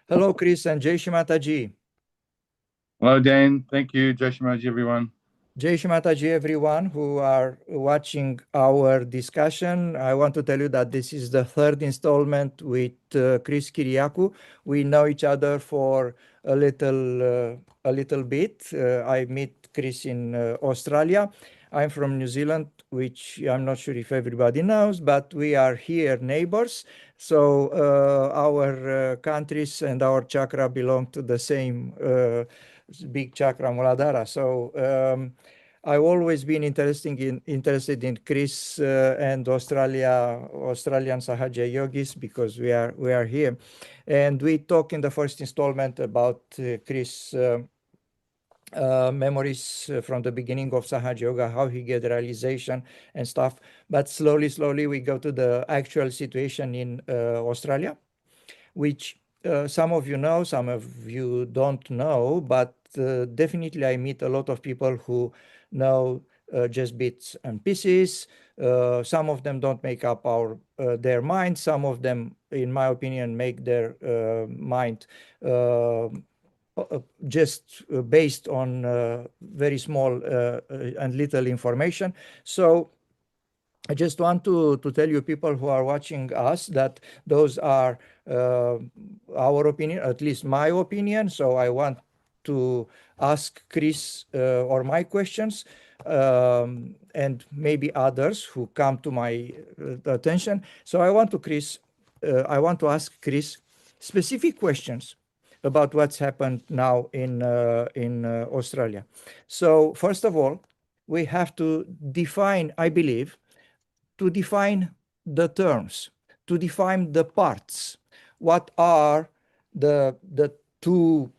Hello, Chris, and Shri Mataji. Hello, Dan. Thank you. Jai Shri Mataji, everyone. Shri Mataji, everyone who are watching our discussion. I want to tell you that this is the third installment with Chris KYRIACOU. We know each other for a little bit. I met Chris in Australia. I'm from New Zealand, which I'm not sure if everybody knows, but we are here neighbors. So our countries and our chakra belong to the same big chakra Muladhara. So I've always been interested in Chris and Australian Sahaja yogis because we are here, and we talked in the first installment about Chris. Memories from the beginning of Sahaja Yoga, how he get realization and stuff. But slowly, we go to the actual situation in Australia, which some of you know, some of you don't know, but definitely I meet a lot of people who know just bits and pieces. Some of them don't make up their mind. Some of them, in my opinion, make their mind just based on very small and little information. So I just want to tell you, people who are watching us, that those are our opinion, at least my opinion. So I want to ask Chris or my questions, and maybe others who come to my attention. So I want to ask Chris specific questions about what's happened now in Australia. So first of all, we have to define, I believe, to define the terms, to define the parts. What are the two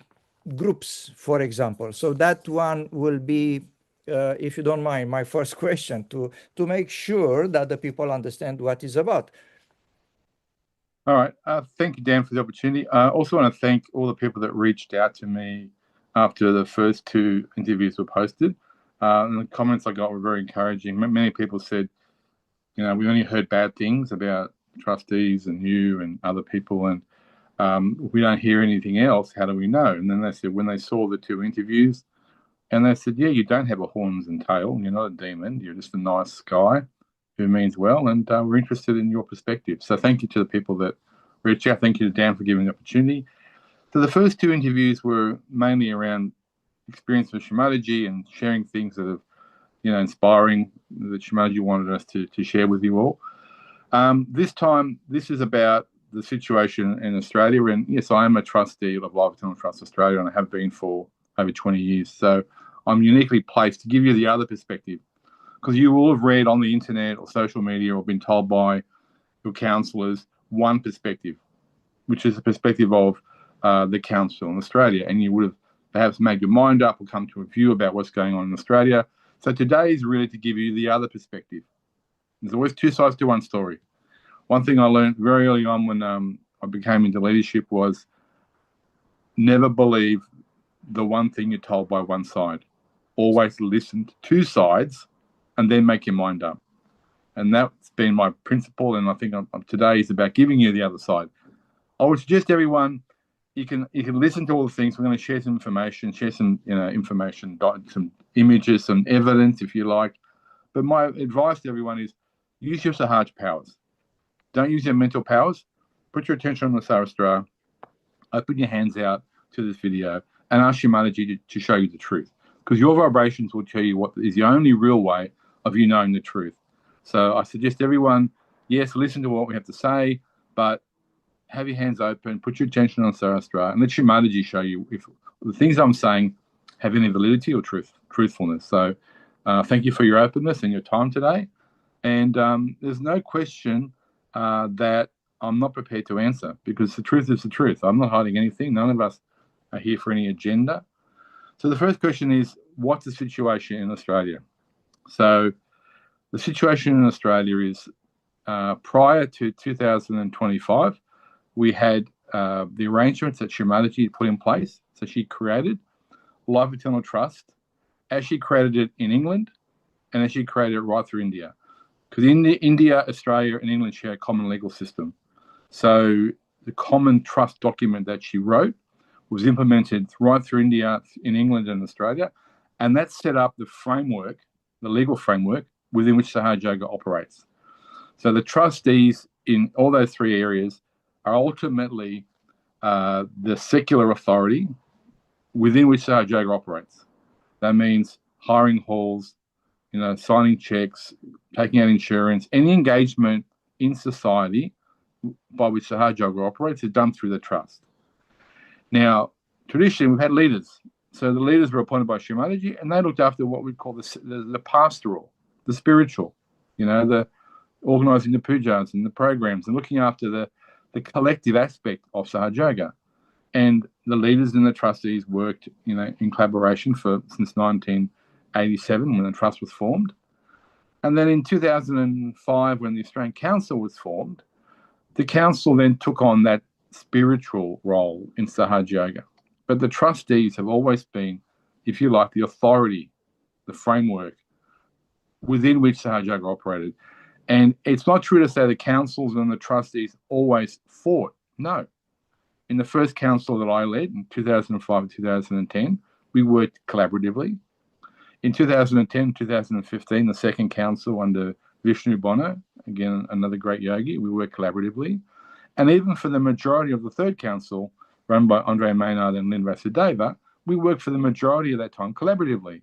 groups, for example? So that one will be, if you don't mind, my first question to make sure that the people understand what it's about. All right. Thank you, Dan, for the opportunity. I also want to thank all the people that reached out to me after the first two interviews were posted. And the comments I got were very encouraging. Many people said, we only heard bad things about trustees and you and other people, and we don't hear anything else. How do we know? And then they said when they saw the two interviews, and they said, yeah, you don't have a horns and tail. You're not a demon. You're just a nice guy who means well, and we're interested in your perspective. So thank you to the people that reached out. Thank you to Dan for giving the opportunity. So the first two interviews were mainly around experience with Shri Mataji and sharing things that have, inspiring that Shri Mataji wanted us to share with you all. This time, this is about the situation in Australia. And yes, I am a trustee of Life Eternal Trust Australia, and I have been for over 20 years. So I'm uniquely placed to give you the other perspective, because you will have read on the internet or social media or been told by your counsellors one perspective, which is the perspective of the council in Australia. And you would have perhaps made your mind up or come to a view about what's going on in Australia. So today is really to give you the other perspective. There's always two sides to one story. One thing I learned very early on when I became into leadership was never believe the one thing you're told by one side. Always listen to two sides and then make your mind up. And that's been my principle, and I think today is about giving you the other side. I would suggest everyone, you can listen to all the things. We're going to share some information, some images, some evidence if you like. But my advice to everyone is use your Sahaj powers. Don't use your mental powers. Put your attention on the Sarastra. Open your hands out to this video and ask Shri Mataji to show you the truth, because your vibrations will tell you what is the only real way of you knowing the truth. So I suggest everyone, yes, listen to what we have to say, but have your hands open, put your attention on Sarastra, and let Shri Mataji show you if the things I'm saying have any validity or truthfulness. So thank you for your openness and your time today. And there's no question that I'm not prepared to answer, because the truth is the truth. I'm not hiding anything. None of us are here for any agenda. So the first question is, what's the situation in Australia? So the situation in Australia is prior to 2025, we had the arrangements that Shri Mataji put in place. So she created Life Eternal Trust as she created it in England and as she created it right through India. Because in India, Australia and England share a common legal system. So the common trust document that she wrote was implemented right through India, in England and Australia, and that set up the framework, the legal framework within which Sahaja Yoga operates. So the trustees in all those three areas are ultimately the secular authority within which Sahaja Yoga operates. That means hiring halls, signing checks, taking out insurance, any engagement in society by which Sahaja Yoga operates is done through the trust. Now, traditionally, we've had leaders. So the leaders were appointed by Shri Mataji, and they looked after what we call the pastoral, the spiritual, the organising the pujas and the programs and looking after the collective aspect of Sahaja Yoga. And the leaders and the trustees worked, in collaboration since 1987 when the trust was formed. And then in 2005, when the Australian Council was formed, the council then took on that spiritual role in Sahaja Yoga. But the trustees have always been, if you like, the authority, the framework within which Sahaja Yoga operated. And it's not true to say the councils and the trustees always fought. No. In the first council that I led in 2005 and 2010, we worked collaboratively. In 2010, 2015, the second council under Vishnu Bono, again, another great yogi, we worked collaboratively. And even for the majority of the third council, run by Andre Maynard and Lynn Vasudeva, we worked for the majority of that time collaboratively.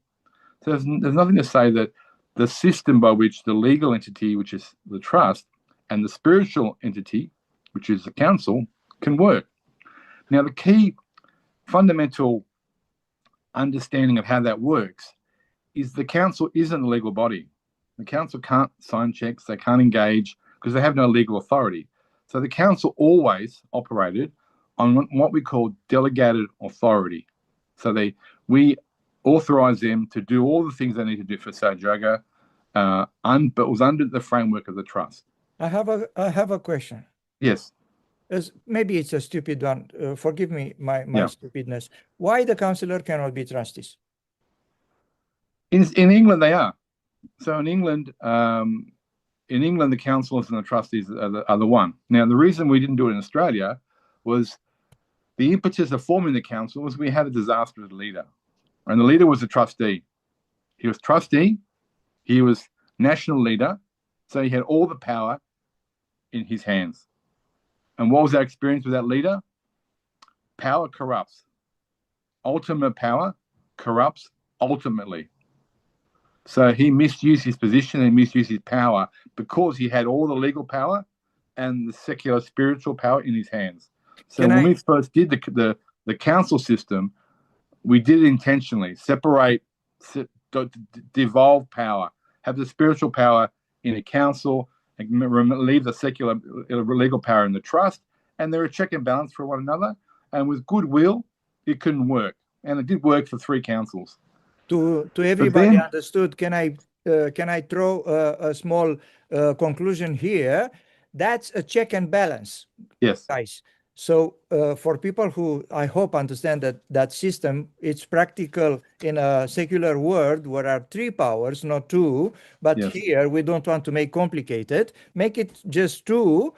So there's nothing to say that the system by which the legal entity, which is the trust, and the spiritual entity, which is the council, can work. Now, the key fundamental understanding of how that works is the council isn't a legal body. The council can't sign checks, they can't engage because they have no legal authority. So the council always operated on what we call delegated authority. So we authorize them to do all the things they need to do for Sahaja Yoga, but it was under the framework of the trust. I have a question. Yes. Maybe it's a stupid one. Forgive me my stupidness. Why the councillor cannot be trustees? In England, they are. So in England, the councillors and the trustees are the one. Now, the reason we didn't do it in Australia was the impetus of forming the council was we had a disastrous leader. And the leader was a trustee. He was trustee. He was national leader. So he had all the power in his hands. And what was our experience with that leader? Power corrupts. Ultimate power corrupts ultimately. So he misused his position and misused his power because he had all the legal power and the secular spiritual power in his hands. So when we first did the council system, we did it intentionally. Separate, devolve power, have the spiritual power in a council, and leave the secular legal power in the trust, and they're a check and balance for one another. And with goodwill, it couldn't work. And it did work for three councils. To everybody understood, can I throw a small conclusion here? That's a check and balance. Yes. Guys. So for people who I hope understand that system, it's practical in a secular world where there are three powers, not two. But here we don't want to make complicated. Make it just two,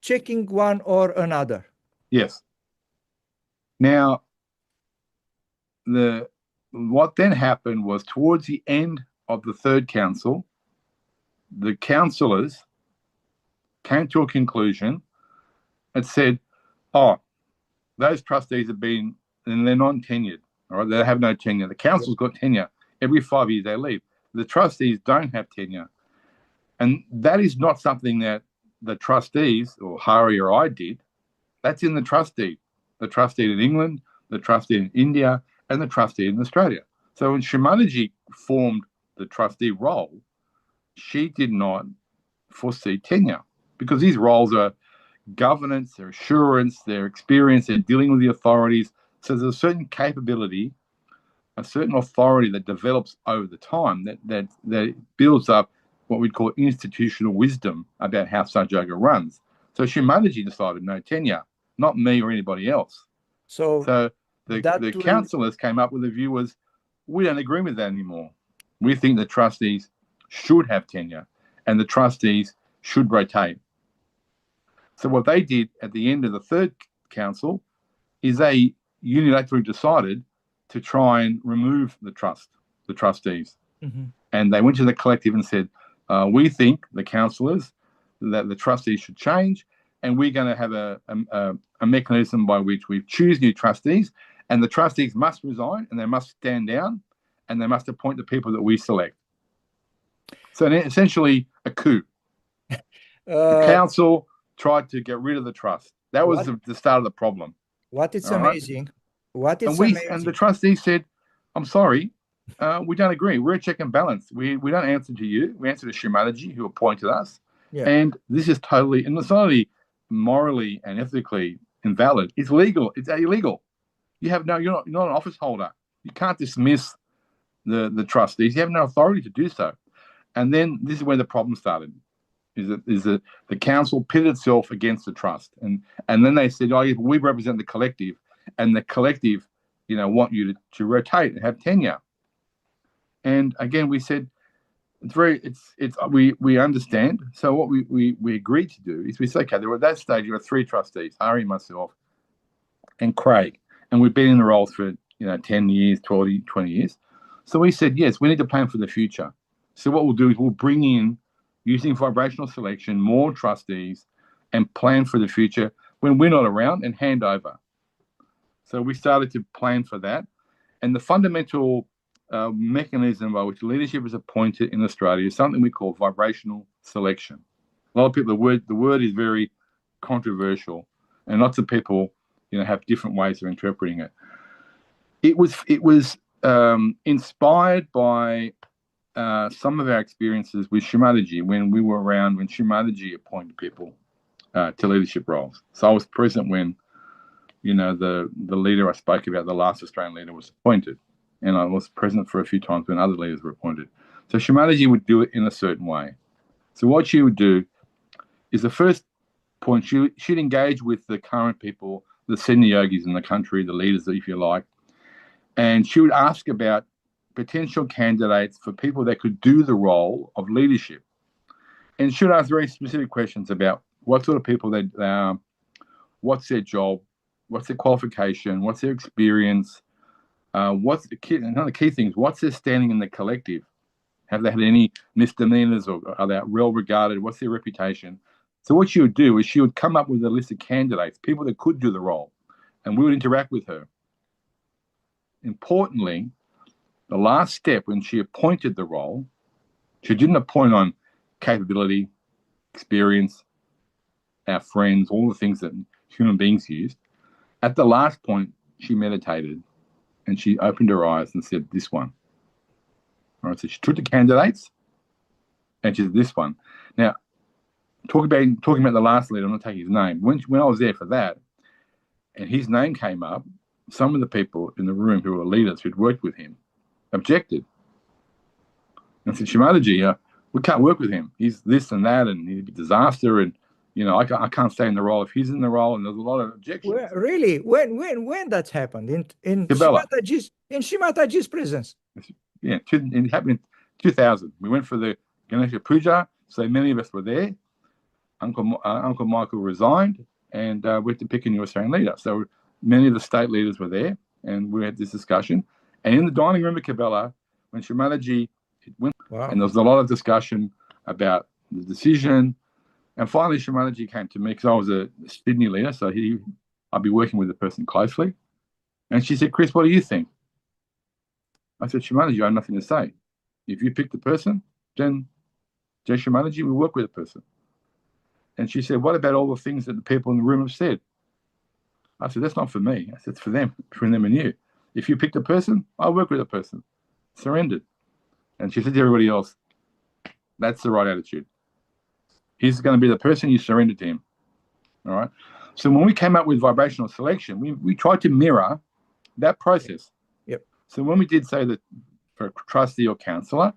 checking one or another. Yes. Now, what then happened was towards the end of the third council, the councillors came to a conclusion and said, oh, those trustees have been, and they're non-tenured, all right? They have no tenure. The council's got tenure. Every 5 years they leave. The trustees don't have tenure. And that is not something that the trustees, or Hari or I did. That's in the trustee. The trustee in England, the trustee in India, and the trustee in Australia. So when Shri Mataji formed the trustee role, she did not foresee tenure because these roles are governance, their assurance, their experience, they're dealing with the authorities. So there's a certain capability, a certain authority that develops over the time that builds up what we'd call institutional wisdom about how Sahaja Yoga runs. So Shri Mataji decided no tenure, not me or anybody else. So the councillors came up with a view was, we don't agree with that anymore. We think the trustees should have tenure and the trustees should rotate. So what they did at the end of the third council is they unilaterally decided to try and remove the trustees. Mm-hmm. And they went to the collective and said, we think, the councillors, that the trustees should change, and we're going to have a mechanism by which we choose new trustees, and the trustees must resign, and they must stand down, and they must appoint the people that we select. So essentially a coup. The council tried to get rid of the trust. That was the start of the problem. What is amazing. What is amazing. And the trustees said, I'm sorry, we don't agree. We're a check and balance. We don't answer to you. We answer to Shri Mataji, who appointed us. Yeah. And this is totally, and it's not only morally and ethically invalid, it's legal. It's illegal. You're not an office holder. You can't dismiss the trustees. You have no authority to do so. And then this is where the problem started. Is that the council pitted itself against the trust, and then they said, "Oh, we represent the collective, and the collective, want you to rotate and have tenure." And again, we said, we understand. So what we agreed to do is we said, okay, there were at that stage there were 3 trustees, Ari, myself, and Craig, and we've been in the roles for 10 years, 20 years. So we said, yes, we need to plan for the future. So what we'll do is we'll bring in, using vibrational selection, more trustees and plan for the future when we're not around and hand over. So we started to plan for that. And the fundamental mechanism by which leadership is appointed in Australia is something we call vibrational selection. A lot of people, the word is very controversial, and lots of people, have different ways of interpreting it. It was inspired by some of our experiences with Shri Mataji when we were around when Shri Mataji appointed people to leadership roles. So I was present when, the leader I spoke about, the last Australian leader, was appointed. And I was present for a few times when other leaders were appointed. So Shri Mataji would do it in a certain way. So what she would do is the first point, she'd engage with the current people, the senior yogis in the country, the leaders, if you like, and she would ask about potential candidates for people that could do the role of leadership. And she would ask very specific questions about what sort of people they are, what's their job, what's their qualification, what's their experience, what's the key, another key thing is what's their standing in the collective? Have they had any misdemeanors, or are they well regarded? What's their reputation? So what she would do is she would come up with a list of candidates, people that could do the role, and we would interact with her. Importantly, the last step, when she appointed the role, she didn't appoint on capability, experience, our friends, all the things that human beings use. At the last point, she meditated and she opened her eyes and said, this one. All right, so she took the candidates and she said, this one. Now, talking about the last leader, I'm not taking his name. When I was there for that, and his name came up, some of the people in the room who were leaders who'd worked with him objected. And said, Shri Mataji, we can't work with him. He's this and that, and he'd be a disaster, and I can't stay in the role if he's in the role. And there's a lot of objections. Really? When that happened in Shri Mataji's presence? Yeah, it happened in 2000. We went for the Ganesha Puja, so many of us were there. Uncle Michael resigned, and we had to pick a new Australian leader. So many of the state leaders were there, and we had this discussion. And in the dining room at Cabela, when Shri Mataji went, and there was a lot of discussion about the decision. And finally, Shri Mataji came to me because I was a Sydney leader, so I'd be working with the person closely. And she said, Chris, what do you think? I said, Shri Mataji, I have nothing to say. If you pick the person, then Shri Mataji will work with the person. And she said, what about all the things that the people in the room have said? I said, that's not for me. I said, it's for them and you. If you pick the person, I'll work with the person. Surrendered. And she said to everybody else, that's the right attitude. He's going to be the person, you surrender to him. All right. So when we came up with vibrational selection, we tried to mirror that process. Yep. So when we did say that for a trustee or counsellor,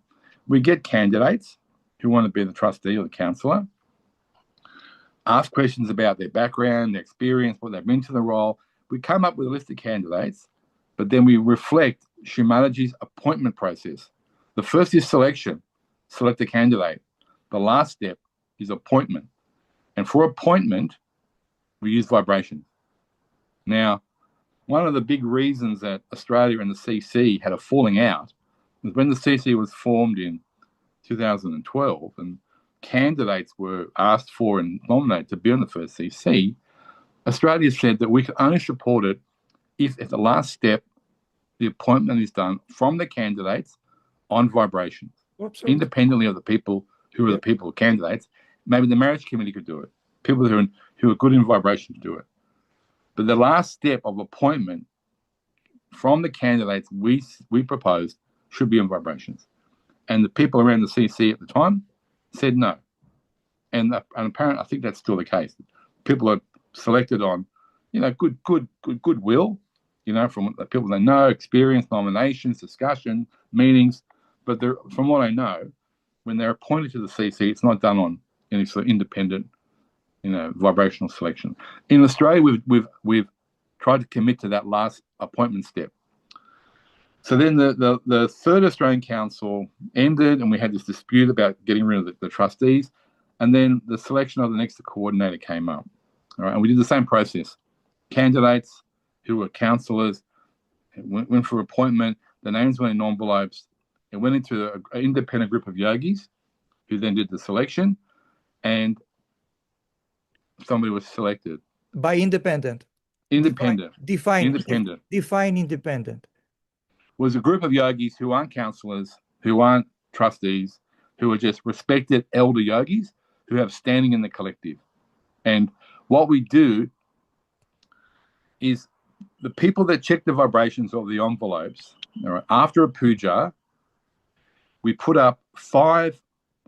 we get candidates who want to be the trustee or the counsellor, ask questions about their background, their experience, what they've been to the role. We come up with a list of candidates, but then we reflect Shri Mataji's appointment process. The first is selection, select a candidate. The last step is appointment. And for appointment, We use vibration. Now, one of the big reasons that Australia and the CC had a falling out was when the CC was formed in 2012 and candidates were asked for and nominated to be on the first CC. Australia said that we could only support it if at the last step the appointment is done from the candidates on vibrations, independently of the people who are the people candidates. Maybe the marriage committee could do it. People who are good in vibration could do it. But the last step of appointment from the candidates we proposed should be on vibrations. And the people around the CC at the time said no. And apparently, I think that's still the case. People are selected on, goodwill, from the people they know, experience, nominations, discussion, meetings. But from what I know, when they're appointed to the CC, it's not done on any sort of independent, vibrational selection. In Australia, we've tried to commit to that last appointment step. So then the third Australian Council ended, and we had this dispute about getting rid of the trustees, and then the selection of the next coordinator came up. All right, and we did the same process. Candidates who were councillors went for appointment. The names went in envelopes. It went into an independent group of yogis, who then did the selection, and somebody was selected by independent. Define independent. Was a group of yogis who aren't councillors, who aren't trustees, who are just respected elder yogis who have standing in the collective. And what we do is the people that check the vibrations of the envelopes, all right, after a puja, we put up 5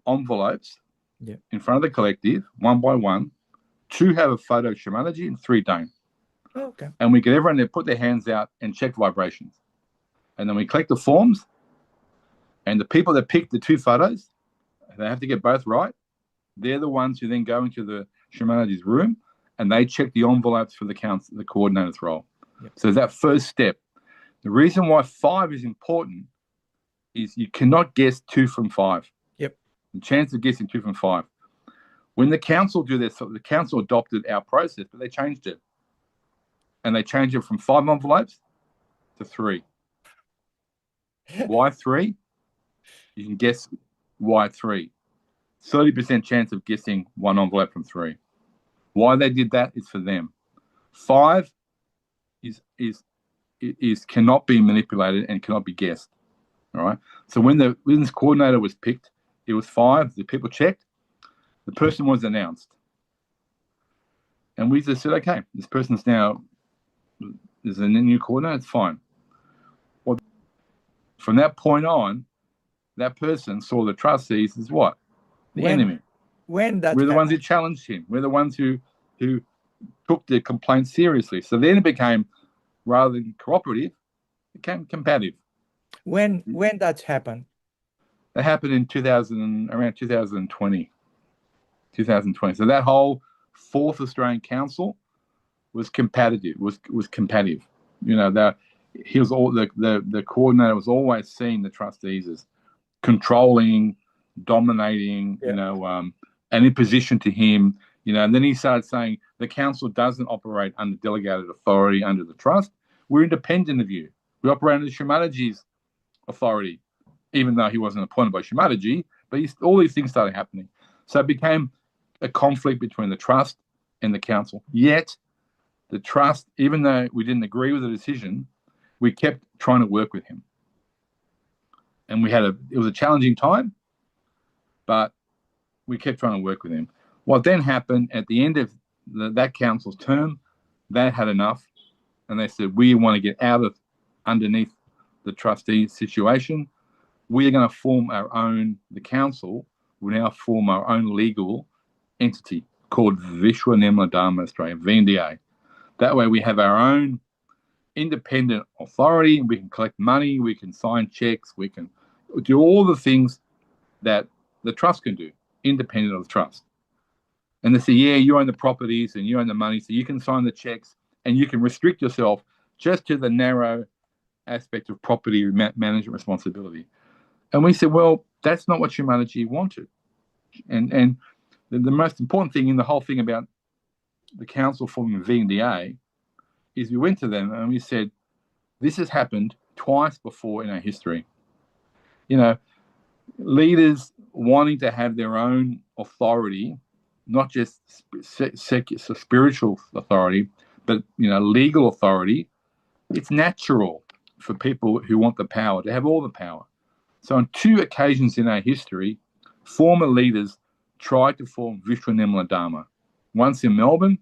envelopes in front of the collective, one by one. 2 have a photo of Shri Mataji and 3 don't. Okay. And we get everyone to put their hands out and check vibrations. And then we collect the forms, and the people that pick the 2 photos, they have to get both right. They're the ones who then go into the Shri Mataji's room, and they check the envelopes for the coordinator's role. Yep. So that first step. The reason why 5 is important is you cannot guess 2 from 5. Yep. The chance of guessing 2 from 5. When the council do this, the council adopted our process, but they changed it. And they changed it from 5 envelopes to 3. Why 3? You can guess why 3. 30% chance of guessing 1 envelope from 3. Why they did that is for them. 5 is cannot be manipulated and cannot be guessed. All right. So when this coordinator was picked, it was 5. The people checked. The person was announced, and we just said, okay, this person's now is a new coordinator. It's fine. Well, from that point on, that person saw the trustees as what? The enemy. We're the ones who challenged him. We're the ones who took the complaint seriously. So then it became, rather than cooperative, it became combative. When that happened? That happened in around 2020. 2020. So that whole 4th Australian Council was competitive. Was competitive. The coordinator was always seeing the trustees as controlling, dominating, and in position to him. And then he started saying the council doesn't operate under delegated authority under the trust. We're independent of you. We operate under Shri Mataji's authority, even though he wasn't appointed by Shri Mataji. But all these things started happening. So it became a conflict between the trust and the council. Yet, the trust, even though we didn't agree with the decision, we kept trying to work with him. And it was a challenging time, but we kept trying to work with him. What then happened at the end of that council's term, they had enough, and they said, we want to get out of underneath the trustee situation. We are going to form the council will now form our own legal entity called Vishwa Nirmala Dharma Australia, VNDA. That way we have our own independent authority, we can collect money, we can sign checks, we can do all the things that the trust can do, independent of the trust. And they say, yeah, you own the properties and you own the money, so you can sign the checks and you can restrict yourself just to the narrow aspect of property management responsibility. And we said, well, that's not what Shri Mataji wanted. And the most important thing in the whole thing about the council forming VNDA is we went to them and we said, this has happened twice before in our history. You know, leaders wanting to have their own authority, not just spiritual authority, but, you know, legal authority. It's natural for people who want the power to have all the power. So on 2 occasions in our history, former leaders tried to form Vishwa Nirmala Dharma, once in Melbourne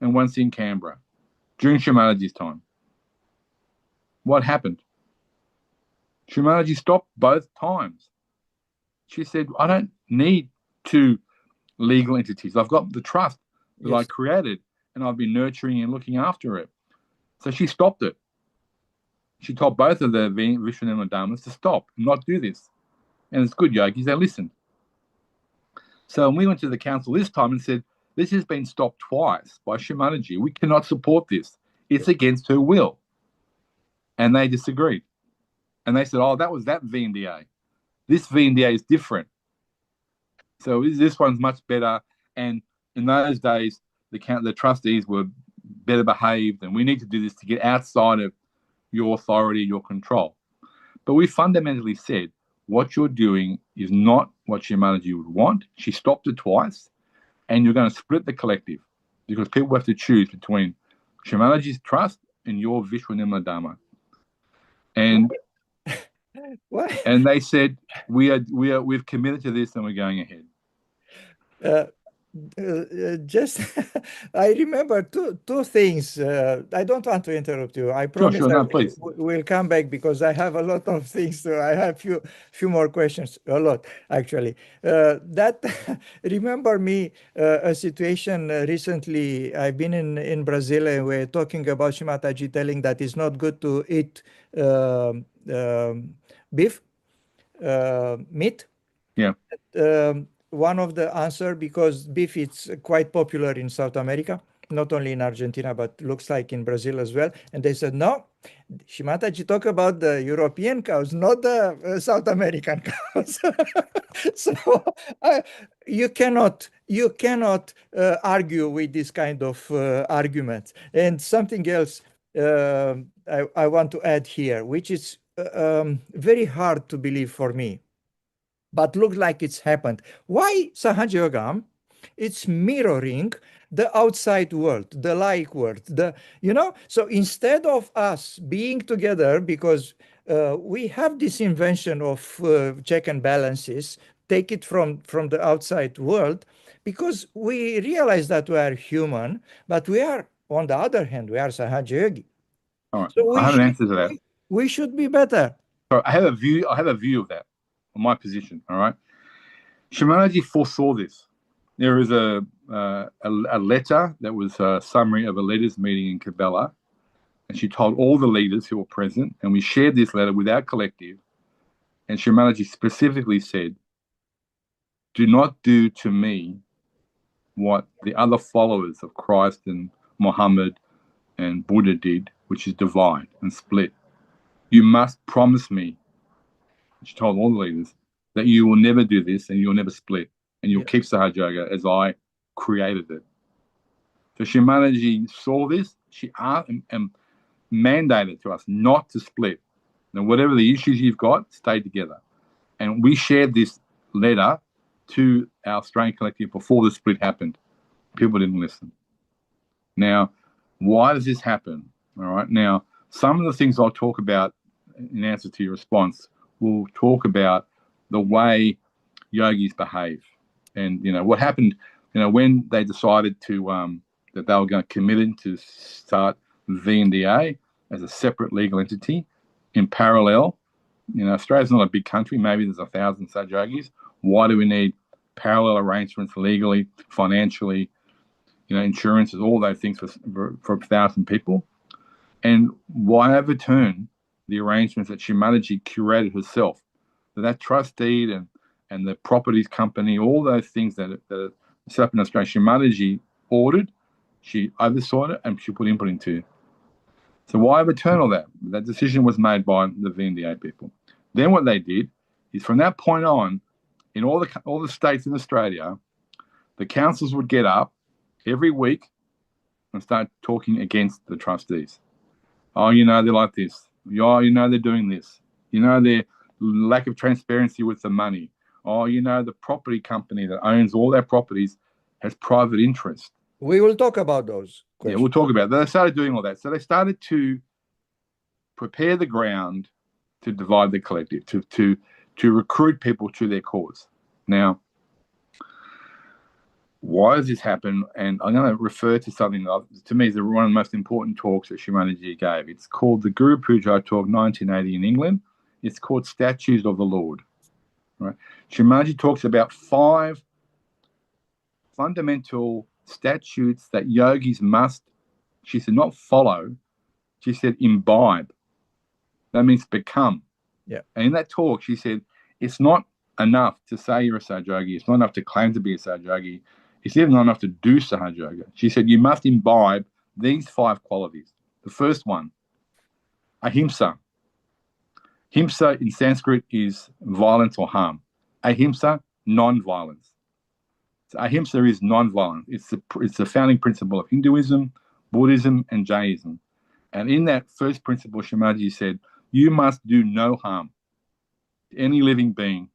and once in Canberra, during Shri Mataji's time. What happened? Shri Mataji stopped both times. She said, I don't need 2 legal entities. I've got the trust that I created, and I've been nurturing and looking after it. So she stopped it. She told both of the Vishwa Nirmala Dharmas to stop and not do this. And it's good yogis, they listened. So we went to the council this time and said, this has been stopped twice by Shri Mataji. We cannot support this. It's against her will. And they disagreed. And they said, oh, that was that VNDA. This VNDA is different. So this one's much better. And in those days, the trustees were better behaved, and we need to do this to get outside of your authority, your control. But we fundamentally said, what you're doing is not what Shri Mataji would want. She stopped it twice, and you're going to split the collective because people have to choose between Shri Mataji's trust and your Vishwa Nirmala Dharma. And what? And they said, we've committed to this and we're going ahead. Just I remember two things. I don't want to interrupt you. I promise Sure, no, please. We'll come back because I have a lot of things to. I have few more questions. A lot actually. That remember me a situation recently. I've been in Brazil and we're talking about Shri Mataji telling that it's not good to eat beef, meat. Yeah. One of the answer, because beef is quite popular in South America, not only in Argentina, but looks like in Brazil as well. And they said, no, Shri Mataji talk about the European cows, not the South American cows. So you cannot argue with this kind of arguments. And something else I want to add here, which is very hard to believe for me, but looks like it's happened. Why Sahaja Yoga? It's mirroring the outside world, the like world, so instead of us being together, because we have this invention of check and balances, take it from the outside world, because we realize that we are human, but we are, on the other hand, we are Sahaja Yogi. All right. So I have an answer to that. We should be better. So I have a view of that, on my position. All right. Shri Mataji foresaw this. There is a letter that was a summary of a leaders' meeting in Cabela, and she told all the leaders who were present, and we shared this letter with our collective, and Shri Mataji specifically said, do not do to me what the other followers of Christ and Muhammad and Buddha did, which is divide and split. You must promise me, she told all the leaders, that you will never do this and you'll never split, and you'll keep Sahaja Yoga as I created it. So Shri Mataji saw this, she asked and mandated to us not to split. Now, whatever the issues you've got, stay together. And we shared this letter to our Australian collective before the split happened. People didn't listen. Now, why does this happen? All right. Now, some of the things I'll talk about in answer to your response will talk about the way yogis behave. And, what happened, when they decided to, that they were going to commit to start VNDA as a separate legal entity in parallel. Australia's not a big country. Maybe there's 1,000 such yogis. Why do we need parallel arrangements legally, financially, insurances, all those things for 1,000 people? And why overturn the arrangements that Shri Mataji curated herself? That trust deed and the properties company, all those things that are set up in Australia, Shri Mataji ordered, she oversaw it, and she put input into. So why overturn all that? That decision was made by the VNDA people. Then what they did is, from that point on, in all the states in Australia, the councils would get up every week and start talking against the trustees. Oh, they're like this. Oh, they're doing this. Their lack of transparency with the money. Oh, the property company that owns all their properties has private interest. We will talk about those questions. Yeah, we'll talk about that. They started doing all that. So they started to prepare the ground to divide the collective, to recruit people to their cause. Now, why does this happen? And I'm going to refer to something that, to me, is one of the most important talks that Shri Mataji gave. It's called the Guru Puja talk, 1980 in England. It's called Statues of the Lord. Right? Shri Mataji talks about 5 fundamental statutes that yogis must, she said, not follow. She said imbibe. That means become. Yeah. And in that talk, she said, it's not enough to say you're a Sahaja. It's not enough to claim to be a Sahaja. It's even not enough to do Sahaja Yoga. She said, you must imbibe these 5 qualities. The first one, ahimsa. Himsa in Sanskrit is violence or harm. Ahimsa, non-violence. So ahimsa is non-violence. It's the founding principle of Hinduism, Buddhism, and Jainism. And in that first principle, Shri Mataji said, you must do no harm to any living being.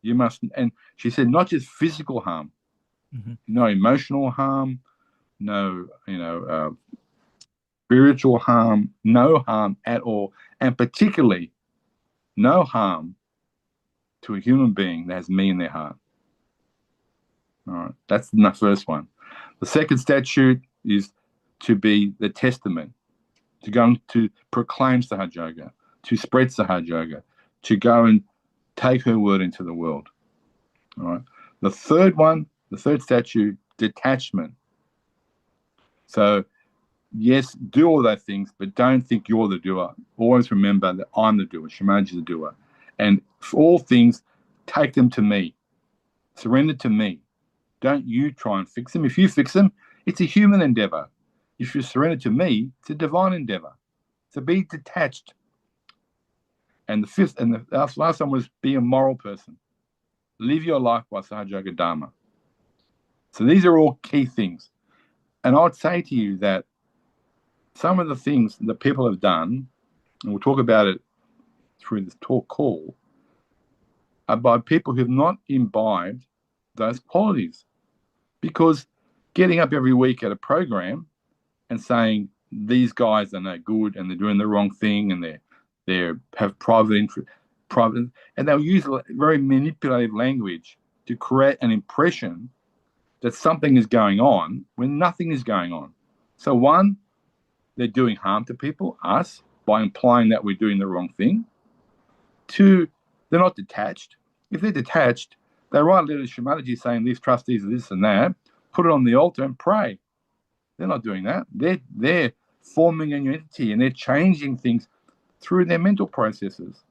You must, and she said, not just physical harm, no emotional harm, no, spiritual harm, no harm at all, and particularly no harm to a human being that has me in their heart. All right, that's the first one. The second statute is to be the testament, to go to proclaim Sahaja Yoga, to spread Sahaja Yoga, to go and take her word into the world. All right. The third one, the third statute, detachment. So, yes, do all those things, but don't think you're the doer. Always remember that I'm the doer, Shri Mataji is the doer. And for all things, take them to me. Surrender to me. Don't you try and fix them. If you fix them, it's a human endeavor. If you surrender to me, it's a divine endeavor. So be detached. And the fifth, and the last one was be a moral person. Live your life by Sahaja Yoga Dharma. So these are all key things. And I would say to you that some of the things that people have done, and we'll talk about it through this talk call, are by people who have not imbibed those qualities. Because getting up every week at a program and saying these guys are no good and they're doing the wrong thing and they have private interest, and they'll use very manipulative language to create an impression that something is going on when nothing is going on. So one, they're doing harm to people, us, by implying that we're doing the wrong thing. Two, they're not detached. If they're detached, they write a letter to Shri Mataji saying these trustees are this and that, put it on the altar and pray. They're not doing that. They're forming a new entity and they're changing things through their mental processes.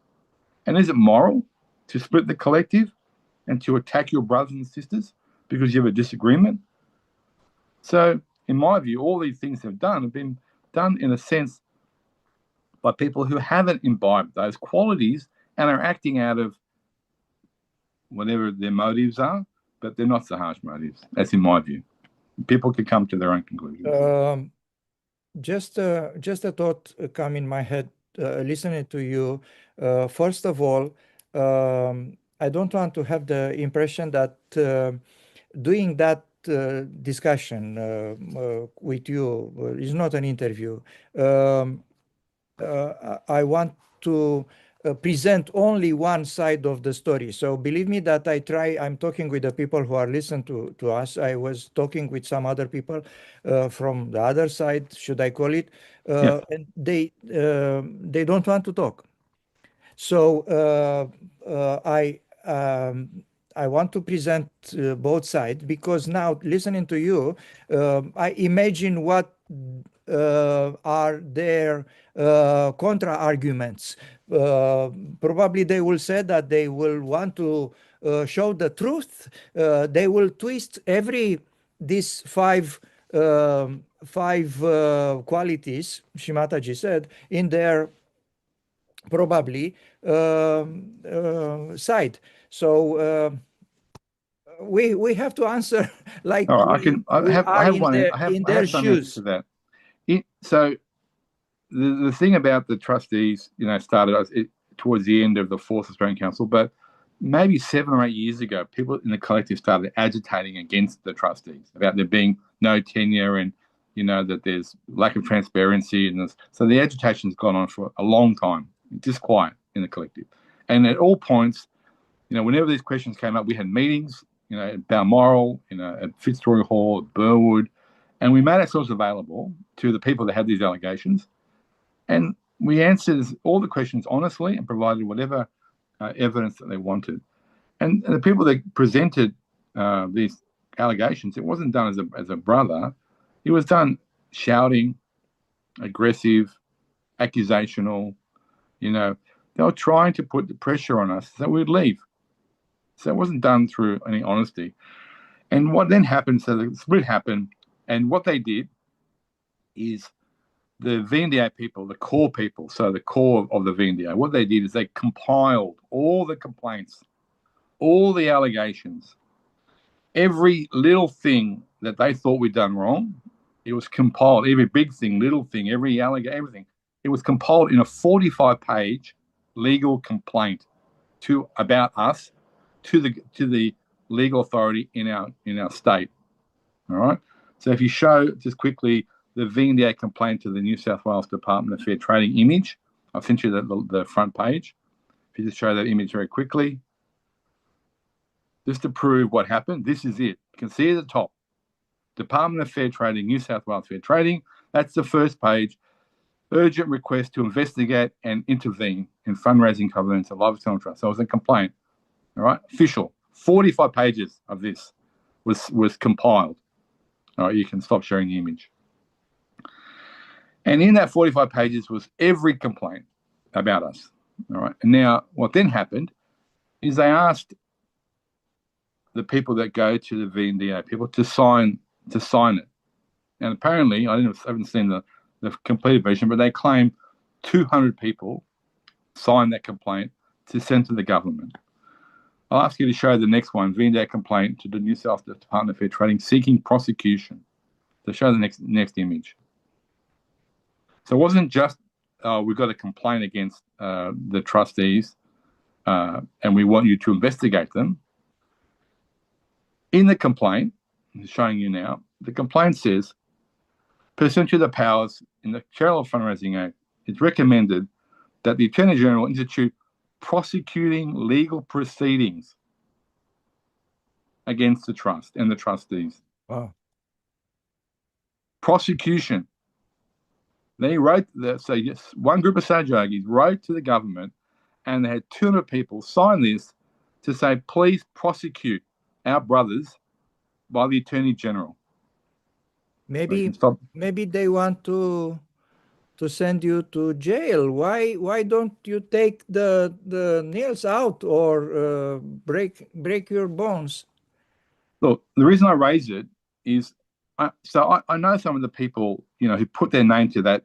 And is it moral to split the collective and to attack your brothers and sisters because you have a disagreement? So, in my view, all these things have been done in a sense by people who haven't imbibed those qualities and are acting out of whatever their motives are, but they're not Sahaj motives. That's in my view. People can come to their own conclusions. Just a thought come in my head listening to you. First of all, I don't want to have the impression that doing that discussion with you is not an interview. I want to present only one side of the story. So believe me that I'm talking with the people who are listening to us. I was talking with some other people from the other side, should I call it, and they don't want to talk. So I want to present both sides because now listening to you, I imagine what are their contra arguments. Probably they will say that they will want to show the truth. They will twist these five qualities, Shri Mataji said, in their probably side. So we have to answer like All right, I have one. in I their have some answer shoes. to that. So the thing about the trustees, started towards the end of the Fourth Australian Council, but maybe 7 or 8 years ago, people in the collective started agitating against the trustees about there being no tenure and that there's lack of transparency, and so the agitation's gone on for a long time, just quiet in the collective. And at all points, whenever these questions came up, we had meetings, at Balmoral, at Fitzroy Hall, at Burwood, and we made ourselves available to the people that had these allegations, and we answered all the questions honestly and provided whatever evidence that they wanted. And the people that presented these allegations, it wasn't done as a brother. It was done shouting, aggressive, accusational. They were trying to put the pressure on us that we'd leave. So it wasn't done through any honesty. And what then happened, so the split happened, and what they did is the VNDA people, the core people, so the core of the VNDA, what they did is they compiled all the complaints, all the allegations, every little thing that they thought we'd done wrong. It was compiled, every big thing, little thing, every allegation, everything. It was compiled in a 45-page legal complaint about us to the legal authority in our state. All right. So if you show just quickly the VNDA complaint to the New South Wales Department of Fair Trading image, I've sent you the front page. If you just show that image very quickly, just to prove what happened, this is it. You can see at the top, Department of Fair Trading, New South Wales Fair Trading. That's the first page. Urgent request to investigate and intervene in fundraising covenants of Lifestyle Trust. So it was a complaint. All right, official. 45 pages of this was compiled. All right, you can stop sharing the image. And in that 45 pages was every complaint about us. All right. And now what then happened is they asked the people that go to the VNDA people to sign it. And apparently, I haven't seen the completed version, but they claim 200 people signed that complaint to send to the government. I'll ask you to show the next one, VNDA complaint to the New South Department of Fair Trading seeking prosecution. So show the next image. So it wasn't just we've got a complaint against the trustees and we want you to investigate them. In the complaint, I'm showing you now, the complaint says, pursuant to the powers in the Charitable Fundraising Act, it's recommended that the Attorney General institute prosecuting legal proceedings against the trust and the trustees. Wow. Prosecution. They wrote that. So yes, one group of Sajogis wrote to the government, and they had 200 people sign this to say, please prosecute our brothers by the Attorney General. Maybe they want to send you to jail. Why don't you take the nails out or break your bones? Look, the reason I raise it is I know some of the people who put their name to that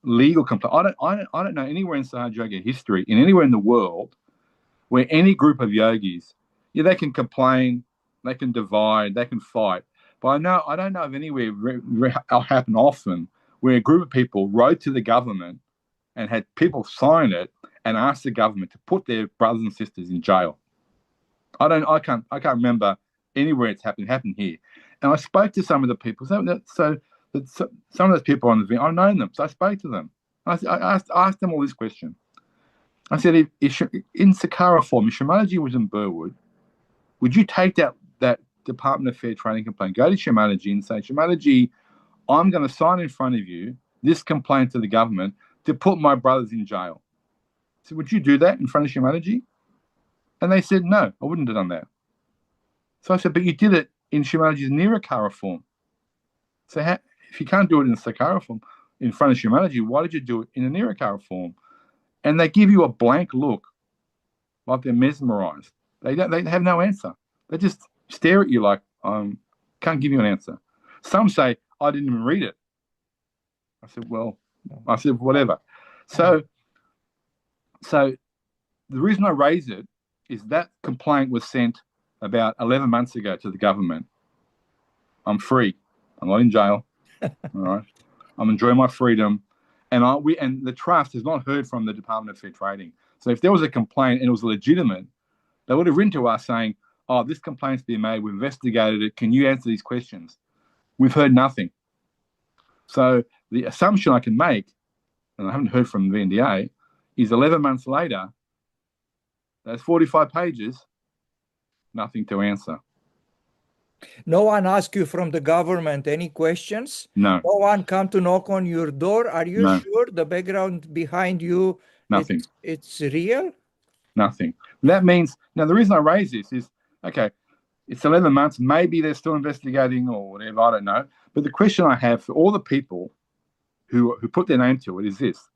legal complaint. I don't know anywhere in Sahaja Yoga history, anywhere in the world, where any group of yogis, they can complain, they can divide, they can fight. But I don't know of anywhere happen often where a group of people wrote to the government and had people sign it and asked the government to put their brothers and sisters in jail. I can't remember anywhere it's happened. It happened here. And I spoke to some of the people. So some of those people on the video, I've known them. So I spoke to them. I asked them all this question. I said, if in Sakara form, if Shri Mataji was in Burwood, would you take that Department of Fair Trading complaint, go to Shri Mataji and say, Shri Mataji, I'm going to sign in front of you this complaint to the government to put my brothers in jail. So would you do that in front of Shri Mataji? And they said, no, I wouldn't have done that. So I said, but you did it in Shri Mataji's Nirakara form. So if you can't do it in the Sakara form in front of Shri Mataji, why did you do it in a Nirakara form? And they give you a blank look, like they're mesmerized. They have no answer. They just stare at you like, can't give you an answer. Some say, I didn't even read it. I said, whatever. So the reason I raise it is that complaint was sent about 11 months ago to the government, I'm free. I'm not in jail. All right. I'm enjoying my freedom. And the trust has not heard from the Department of Fair Trading. So if there was a complaint and it was legitimate, they would have written to us saying, oh, this complaint's been made. We've investigated it. Can you answer these questions? We've heard nothing. So the assumption I can make, and I haven't heard from the VNDA, is 11 months later, those 45 pages, nothing to answer. No one asked you from the government any questions? No. No one come to knock on your door? Are you No. sure the background behind you, Nothing. it's real? Nothing. That means, now the reason I raise this is, okay, it's 11 months, maybe they're still investigating or whatever, I don't know. But the question I have for all the people who put their name to it is this.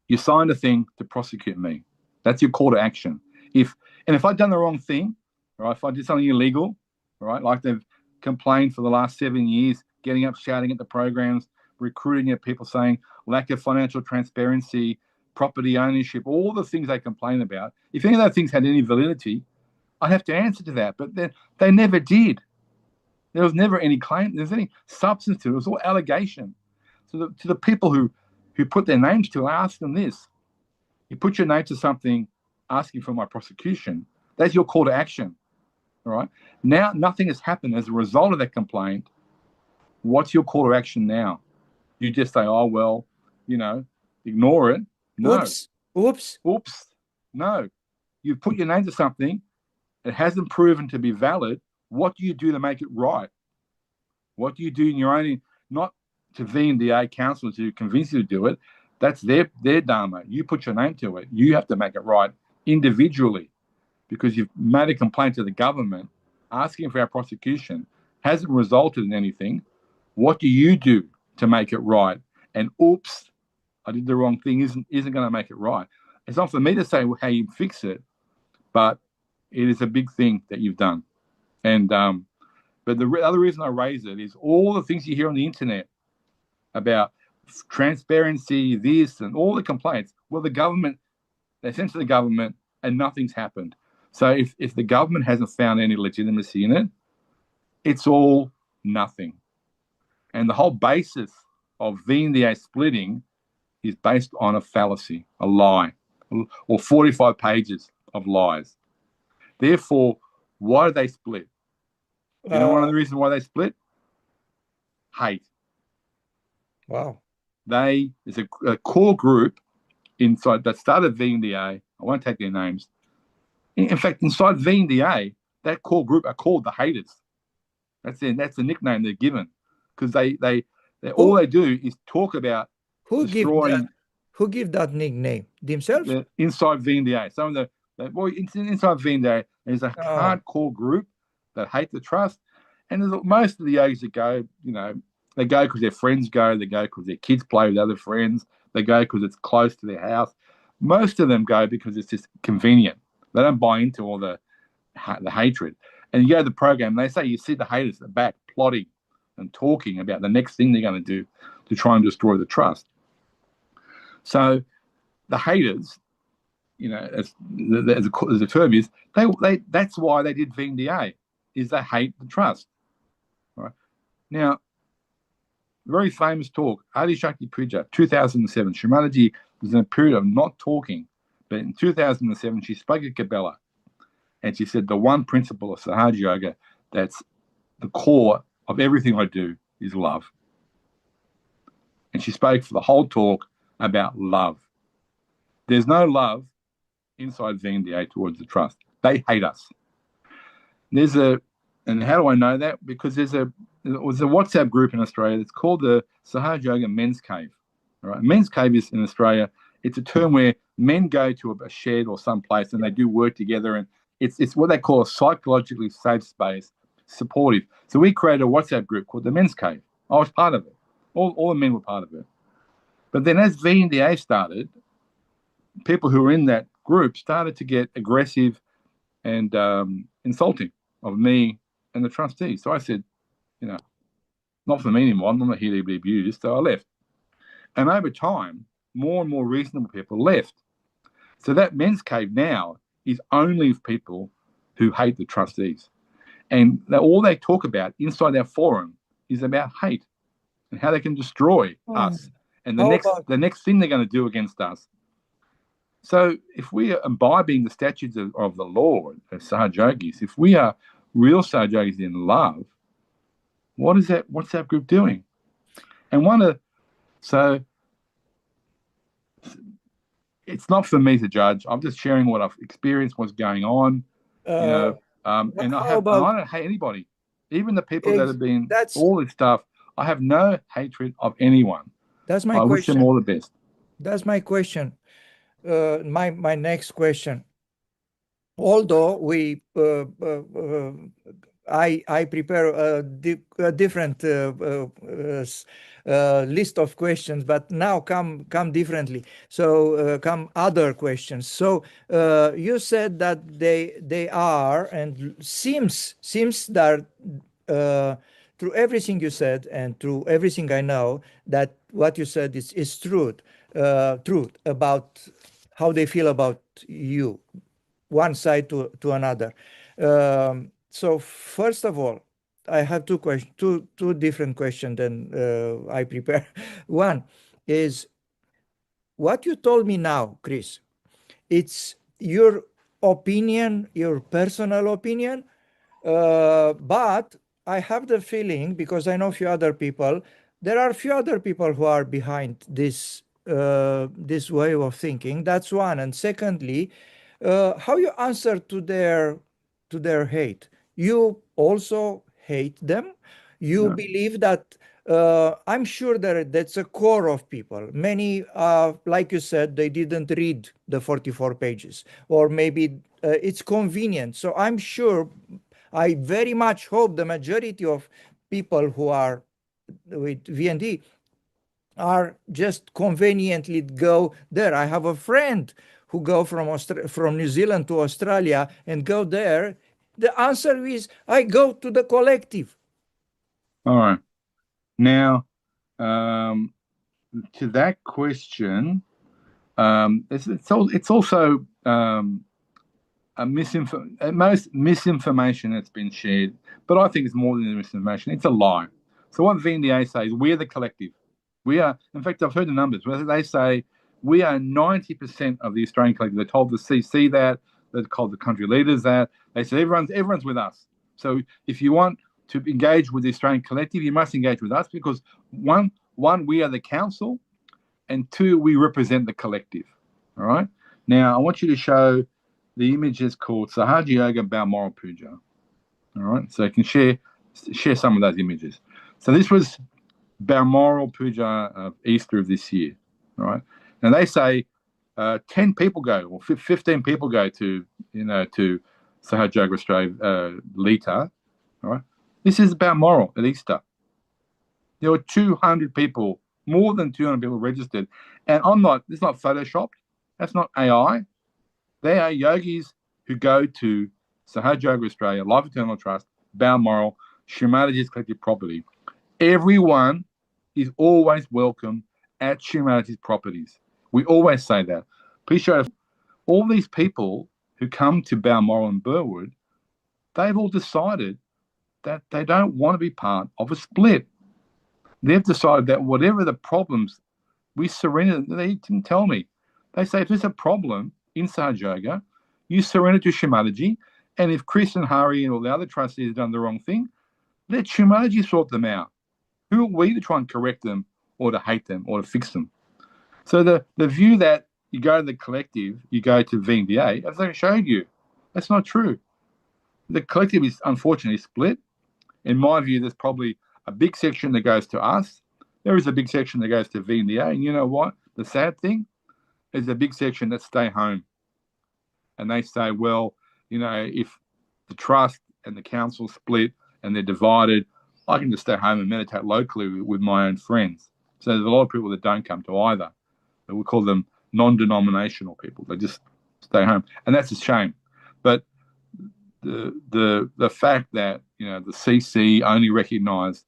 You signed a thing to prosecute me. That's your call to action. If I'd done the wrong thing, or if I did something illegal, right, like they've complained for the last 7 years, getting up, shouting at the programs, recruiting at people saying lack of financial transparency, property ownership, all the things they complain about, if any of those things had any validity, I'd have to answer to that. But they never did. There was never any claim. There's any substance to it. It was all allegation. So to the people who put their names to it, I ask them this. You put your name to something asking for my prosecution, that's your call to action. All right. Now, nothing has happened as a result of that complaint. What's your call to action now? You just say, oh, well, ignore it. No. Oops. No. You put your name to something. It hasn't proven to be valid. What do you do to make it right? What do you do in your own, not to VNDA council to convince you to do it? That's their dharma. You put your name to it. You have to make it right individually because you've made a complaint to the government asking for our prosecution. Hasn't resulted in anything. What do you do to make it right? And oops, I did the wrong thing isn't going to make it right. It's not for me to say how you fix it, but it is a big thing that you've done. And but the other reason I raise it is all the things you hear on the internet about transparency, this and all the complaints. Well, the government, they sent to the government and nothing's happened. So if the government hasn't found any legitimacy in it, it's all nothing. And the whole basis of VNDA splitting is based on a fallacy, a lie, or 45 pages of lies. Therefore, why do they split? You know one of the reasons why they split? Hate. Wow. There's a core group inside that started VNDA. I won't take their names. In fact, inside VNDA, that core group are called the haters. That's the nickname they're given because they all they do is talk about destroying. Who give that nickname? Themselves? Inside VNDA. Some of inside VNDA, there's a hardcore group that hate the trust. And most of the yogis that go, they go because their friends go, they go because their kids play with other friends, they go because it's close to their house. Most of them go because it's just convenient. They don't buy into all the hatred. And you go to the program, they say you see the haters at the back plotting and talking about the next thing they're going to do to try and destroy the trust. So the haters, as the term is, they that's why they did VNDA, is they hate the trust. Right? Now, very famous talk, Adi Shakti Puja, 2007. Shri Mataji was in a period of not talking, but in 2007 she spoke at Kabbalah, and she said the one principle of Sahaja Yoga that's the core of everything I do is love. And she spoke for the whole talk about love. There's no love inside VNDA towards the trust. They hate us. And how do I know that? Because there was a WhatsApp group in Australia that's called the Sahaja Yoga Men's Cave. All right, Men's Cave is in Australia. It's a term where men go to a shed or someplace and they do work together, and it's what they call a psychologically safe space, supportive. So we created a WhatsApp group called the Men's Cave. I was part of it. All the men were part of it. But then as VNDA started, people who were in that group started to get aggressive and insulting of me and the trustees. So I said, not for me anymore. I'm not here to be abused. So I left. And over time, more and more reasonable people left. So that Men's Cave now is only of people who hate the trustees. And all they talk about inside our forum is about hate and how they can destroy us and the next thing they're going to do against us. So if we are imbibing the statutes of the Lord as Sahajogis, if we are real Sahajogis in love, what's that group doing? And so it's not for me to judge. I'm just sharing what I've experienced, what's going on, and I don't hate anybody, even the people that have been all this stuff. I have no hatred of anyone. That's my question. I wish them all the best. That's my question. My next question. Although I prepare a different list of questions, but now come differently. So come other questions. So you said that they are, and seems that through everything you said and through everything I know, that what you said is truth about how they feel about you, one side to another. So first of all, I have two different questions than I prepare. One is what you told me now, Chris. It's your opinion, your personal opinion, but I have the feeling, because I know a few other people, there are a few other people who are behind this way of thinking. That's one. And secondly, how you answer to their hate. You also hate them. You believe that I'm sure that's a core of people. Many, like you said, they didn't read the 44 pages, or maybe it's convenient. So I'm sure, I very much hope the majority of people who are with VND are just conveniently go there. I have a friend who go from New Zealand to Australia and go there. The answer is, I go to the collective. All right. Now, to that question, it's also most misinformation that's been shared, but I think it's more than misinformation. It's a lie. So what VNDA says, we're the collective. We are, in fact, I've heard the numbers where they say we are 90% of the Australian collective. They told the CC that, they told the country leaders that. They said everyone's with us. So if you want to engage with the Australian collective, you must engage with us, because one, we are the council, and two, we represent the collective. All right. Now I want you to show the images called Sahaja Yoga Balmoral Puja. All right. So you can share some of those images. So this was Balmoral Puja of Easter of this year. All right. Now they say 10 people go, or 15 people go to Sahaja Yoga Australia Lita. All right. This is Balmoral at Easter. There were 200 people, more than 200 people registered. And it's not photoshopped. That's not AI. They are yogis who go to Sahaja Yoga Australia, Life Eternal Trust, Balmoral, Shri Mataji's collective property. Everyone is always welcome at Shri Mataji's properties. We always say that. Please show us. All these people who come to Balmoral and Burwood, they've all decided that they don't want to be part of a split. They've decided that whatever the problems, we surrender. They didn't tell me. They say if there's a problem in Sahaja Yoga, you surrender to Shri Mataji, and if Chris and Hari and all the other trustees have done the wrong thing, let Shri Mataji sort them out. Who are we to try and correct them or to hate them or to fix them? So the view that you go to the collective, you go to VNDA, as I showed you, that's not true. The collective is unfortunately split. In my view, there's probably a big section that goes to us. There is a big section that goes to VNDA. And you know what? The sad thing is a big section that stay home. And they say, well, if the trust and the council split and they're divided, I can just stay home and meditate locally with my own friends. So there's a lot of people that don't come to either. We call them non-denominational people. They just stay home. And that's a shame. But the fact that the CC only recognise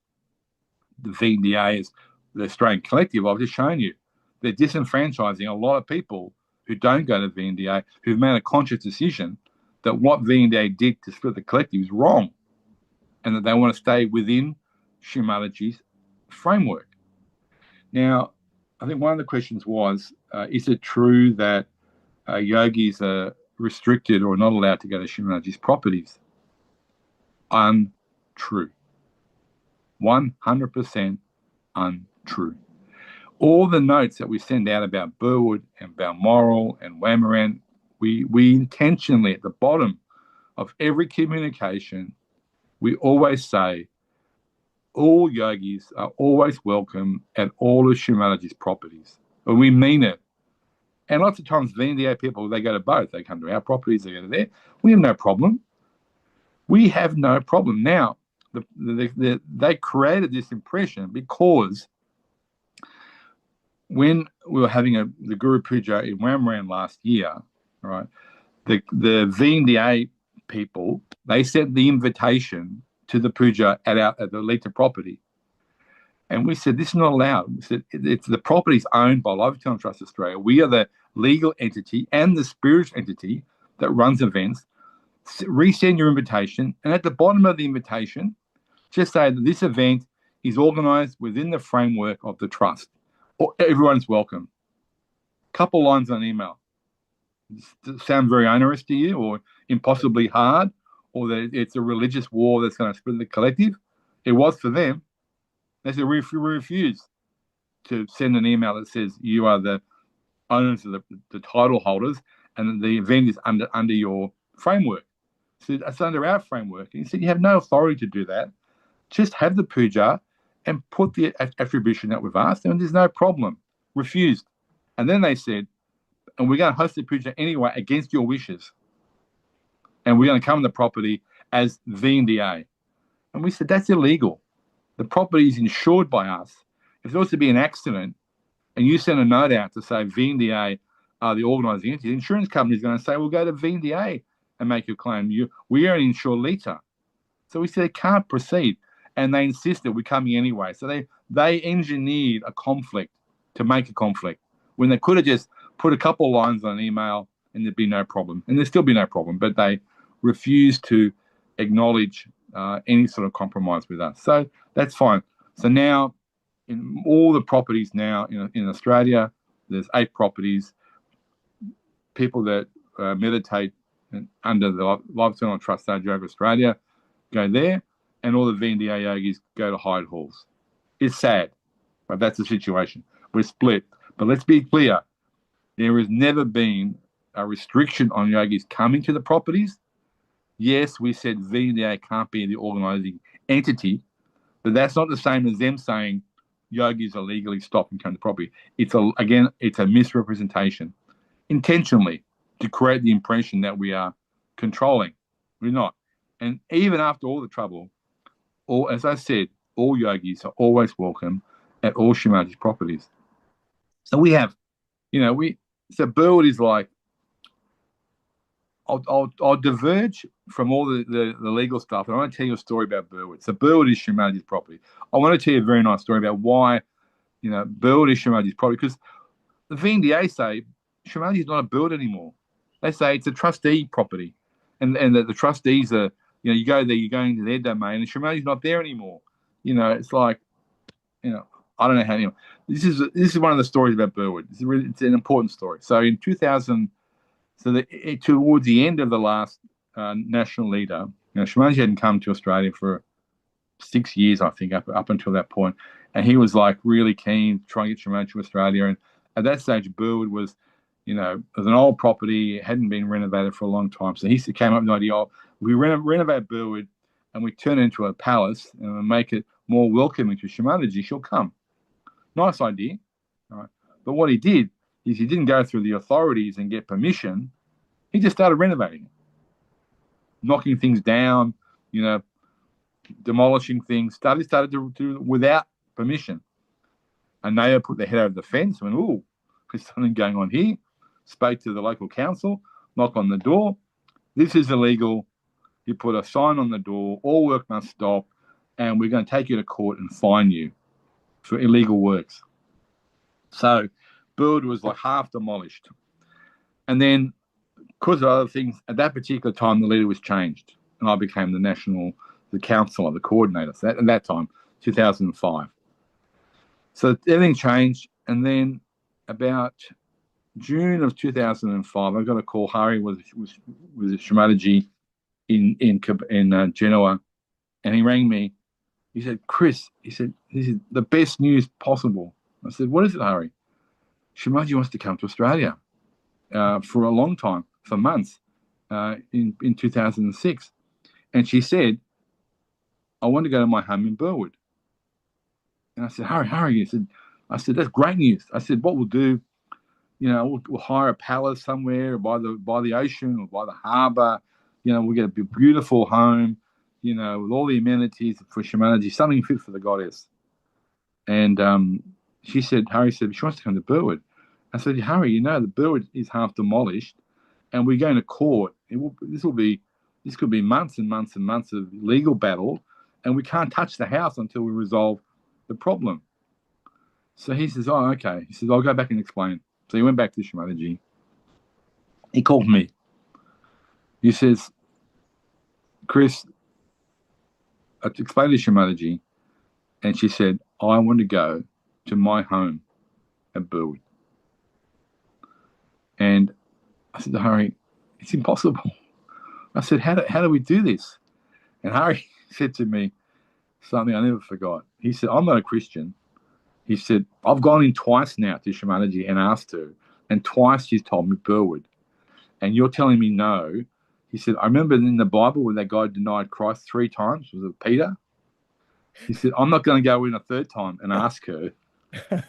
the VNDA as the Australian collective, I've just shown you, they're disenfranchising a lot of people who don't go to VNDA, who've made a conscious decision that what V&A did to split the collective is wrong, and that they want to stay within Shri Mataji's framework. Now, I think one of the questions was, is it true that yogis are restricted or not allowed to go to Shri Mataji's properties? Untrue. 100% untrue. All the notes that we send out about Burwood and Balmoral and Wamaran, we intentionally, at the bottom of every communication, we always say all yogis are always welcome at all of Shri Mataji's properties. And we mean it. And lots of times, V&A people, they go to both. They come to our properties, they go to there. We have no problem. We have no problem. Now, they created this impression because when we were having the Guru Puja in Wamaran last year, right, the V&A people, they sent the invitation to the puja at the Lita property. And we said, this is not allowed. We said, it's the property is owned by Lifetime Trust Australia. We are the legal entity and the spiritual entity that runs events. Resend your invitation. And at the bottom of the invitation, just say that this event is organised within the framework of the trust. Everyone's welcome. Couple lines on email. Does it sound very onerous to you, or impossibly hard, or that it's a religious war that's going to split the collective? It was for them. They said, we refuse to send an email that says you are the owners of the title holders and the event is under your framework. So it's under our framework. And he said, you have no authority to do that. Just have the puja and put the attribution that we've asked, and there's no problem. Refused. And then they said, and we're going to host the puja anyway against your wishes. And we're going to come to the property as V&A. And we said, that's illegal. The property is insured by us. If there was to be an accident and you send a note out to say V&A are the organising entity, the insurance company is going to say, we'll go to V&A and make your claim. We are an insured Lita. So we said, it can't proceed. And they insisted we're coming anyway. So they engineered a conflict to make a conflict when they could have just put a couple of lines on an email and there'd be no problem. And there'd still be no problem. But they refused to acknowledge any sort of compromise with us. So that's fine. So now, in all the properties now in Australia, there's 8 properties. People that meditate under the Lifestyle Trust Yoga Australia go there, and all the V&A yogis go to Hyde Halls. It's sad, but that's the situation. We're split. But let's be clear. There has never been a restriction on yogis coming to the properties. Yes, we said V&A can't be the organising entity, but that's not the same as them saying yogis are legally stopped and come to the property. It's a misrepresentation, intentionally, to create the impression that we are controlling. We're not. And even after all the trouble, as I said, all yogis are always welcome at all Shri Mataji's properties. So we have, so Burwood is like, I'll diverge from all the legal stuff, and I want to tell you a story about Burwood. So Burwood is Shri Mataji's property. I want to tell you a very nice story about why, Burwood is Shri Mataji's property, because the V&A say Shri Mataji is not a Burwood anymore. They say it's a trustee property, and the trustees are, you go there, you're going to their domain, and Shri Mataji's not there anymore. It's like, I don't know how. This is one of the stories about Burwood. It's an important story. So in 2000. Towards the end of the last national leader, Shri Mataji hadn't come to Australia for 6 years, I think, up until that point. And he was like really keen to try and get Shri Mataji to Australia. And at that stage, Burwood was, was an old property, hadn't been renovated for a long time. So he came up with the idea, we renovate Burwood and we turn it into a palace and we make it more welcoming to Shri Mataji, she'll come. Nice idea. All right. But what he did is he didn't go through the authorities and get permission. He just started renovating it, knocking things down, demolishing things. Started to do without permission. And neighbour put their head over the fence and went, ooh, there's something going on here. Spoke to the local council, knock on the door. This is illegal. You put a sign on the door, all work must stop, and we're going to take you to court and fine you for illegal works. So Burwood was like half demolished. And then because of other things, at that particular time, the leader was changed, and I became the councillor, the coordinator. So at that time, 2005. So everything changed, and then about June of 2005, I got a call. Hari was a Shri Mataji in Genoa, and he rang me. He said, "Chris," he said, "this is the best news possible." I said, "What is it, Hari?" "Shri Mataji wants to come to Australia for a long time, for months, in 2006." And she said, "I want to go to my home in Burwood." And I said, "Hari," I said, "That's great news." I said, "What we'll do, we'll hire a palace somewhere by the ocean or by the harbour. We'll get a beautiful home, with all the amenities for Shri Mataji, something fit for the goddess." And Hari said, she wants to come to Burwood. I said, "Hari, the Burwood is half demolished, and we're going to court. This could be months and months and months of legal battle, and we can't touch the house until we resolve the problem." So he says, "Oh, okay." He says, "I'll go back and explain." So he went back to Shri Mataji. He called me. He says, "Chris," I explained to Shri Mataji, and she said, "I want to go to my home at Burwood." And I said to Hari, "It's impossible." I said, how do we do this?" And Hari said to me something I never forgot. He said, "I'm not a Christian." He said, "I've gone in twice now to Shri Mataji and asked her, and twice she's told me Burwood. And you're telling me no." He said, "I remember in the Bible when that guy denied Christ 3 times. Was it Peter?" He said, "I'm not going to go in a third time and ask her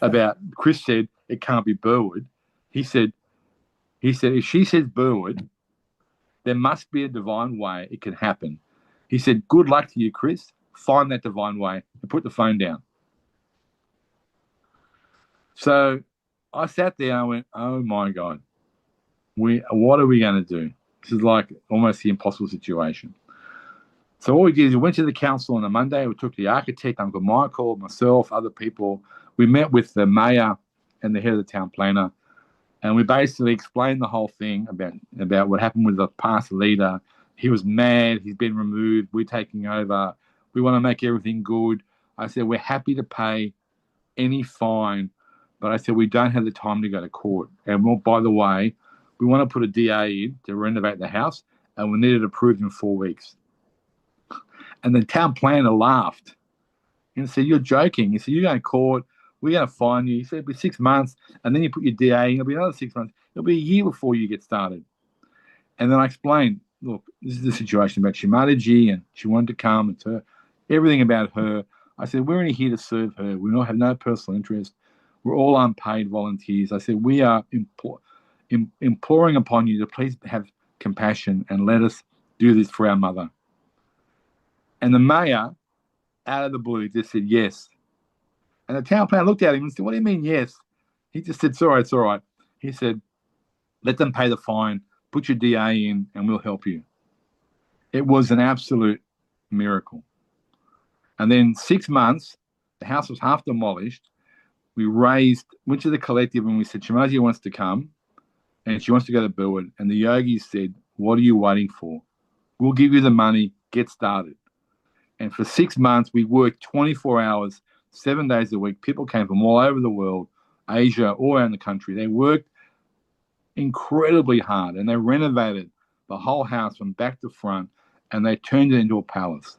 about," Chris said, "it can't be Burwood." He said, "If she says Burwood, there must be a divine way it can happen." He said, "Good luck to you, Chris. Find that divine way," and put the phone down. So I sat there and I went, "Oh my God, what are we going to do?" This is like almost the impossible situation. So all we did is we went to the council on a Monday. We took the architect, Uncle Michael, myself, other people. We met with the mayor and the head of the town planner, and we basically explained the whole thing about what happened with the past leader. He was mad. He's been removed. We're taking over. We want to make everything good. I said, we're happy to pay any fine, but I said, we don't have the time to go to court. And well, by the way, we want to put a DA in to renovate the house, and we need it approved in 4 weeks. And the town planner laughed and said, "You're joking." He said, "You're going to court. We're going to fine you." He said, "It'll be 6 months, and then you put your DA in. It'll be another 6 months. It'll be a year before you get started." And then I explained, "Look, this is the situation about Shri Mataji, and she wanted to come, and her, everything about her." I said, "We're only here to serve her. We don't have no personal interest. We're all unpaid volunteers." I said, "We are imploring upon you to please have compassion and let us do this for our mother." And the mayor, out of the blue, just said yes. And the town planner looked at him and said, "What do you mean yes?" He just said, it's all right. He said, "Let them pay the fine, put your DA in, and we'll help you." It was an absolute miracle. And then 6 months, the house was half demolished. We went to the collective, and we said, Shri Mataji wants to come, and she wants to go to Burwood. And the yogis said, "What are you waiting for? We'll give you the money, get started." And for 6 months, we worked 24 hours, 7 days a week. People came from all over the world, Asia, all around the country. They worked incredibly hard, and they renovated the whole house from back to front, and they turned it into a palace.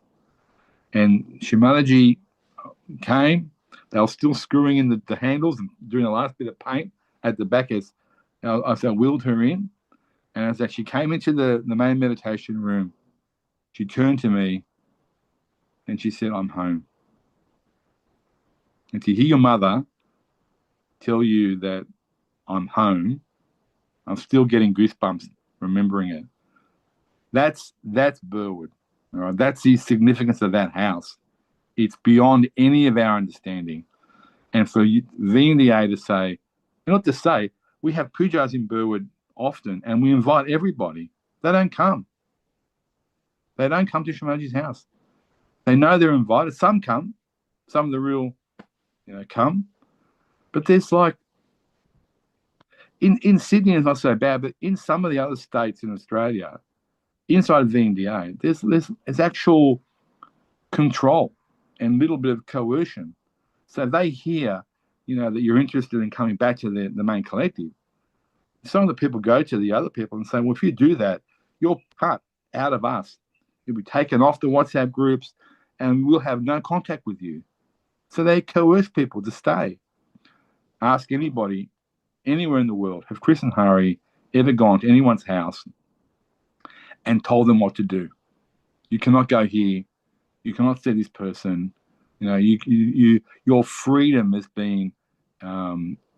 And Shri Mataji came. They were still screwing in the handles and doing the last bit of paint at the back. As I wheeled her in, and as she came into the main meditation room, she turned to me and she said, "I'm home." And to hear your mother tell you that I'm home, I'm still getting goosebumps remembering it. That's Burwood. All right, that's the significance of that house. It's beyond any of our understanding. And for VNDA to say, not to say, we have pujas in Burwood often, and we invite everybody. They don't come. They don't come to Shri Mataji's house. They know they're invited. Some come. Some of the real, come. But there's in Sydney it's not so bad, but in some of the other states in Australia, inside of VNDA, there's actual control and a little bit of coercion. So they hear, that you're interested in coming back to the main collective. Some of the people go to the other people and say, well, if you do that, you're cut out of us. You'll be taken off the WhatsApp groups and we'll have no contact with you. So they coerce people to stay. Ask anybody, anywhere in the world, have Chris and Hari ever gone to anyone's house and told them what to do? You cannot go here. You cannot see this person. Your freedom is being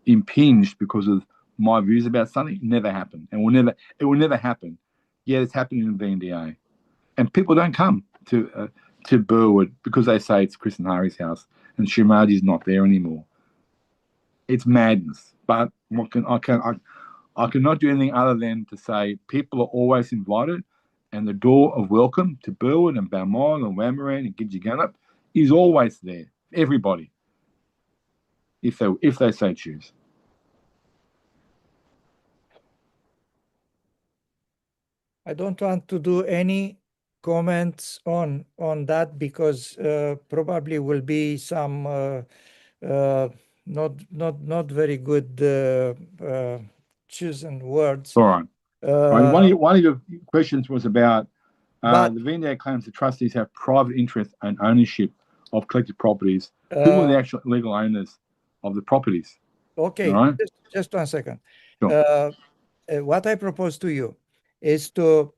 impinged because of my views about something. Never happened, and it will never happen. Yeah, it's happening in VNDA, and people don't come to Burwood because they say it's Chris and Hari's house and Shri Mataji's not there anymore. It's madness. But I cannot do anything other than to say people are always invited, and the door of welcome to Burwood and Balmoral and Wamaran and Gidgegunup is always there. Everybody, if they so choose. I don't want to do any comments on that because probably will be some not very good chosen words. All right. One of your questions was about the VNDA claims the trustees have private interest and ownership of collective properties. Who are the actual legal owners of the properties? Okay, right? just 1 second. Sure. What I propose to you is to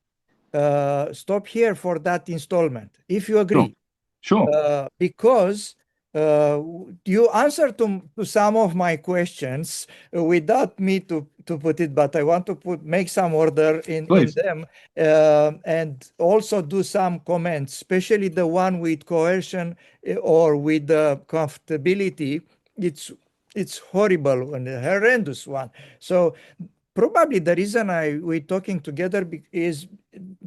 stop here for that installment, if you agree. Sure. Because you answered to some of my questions without me to put it, but I want to make some order in them and also do some comments, especially the one with coercion or with comfortability. It's horrible and a horrendous one. So probably the reason we're talking together is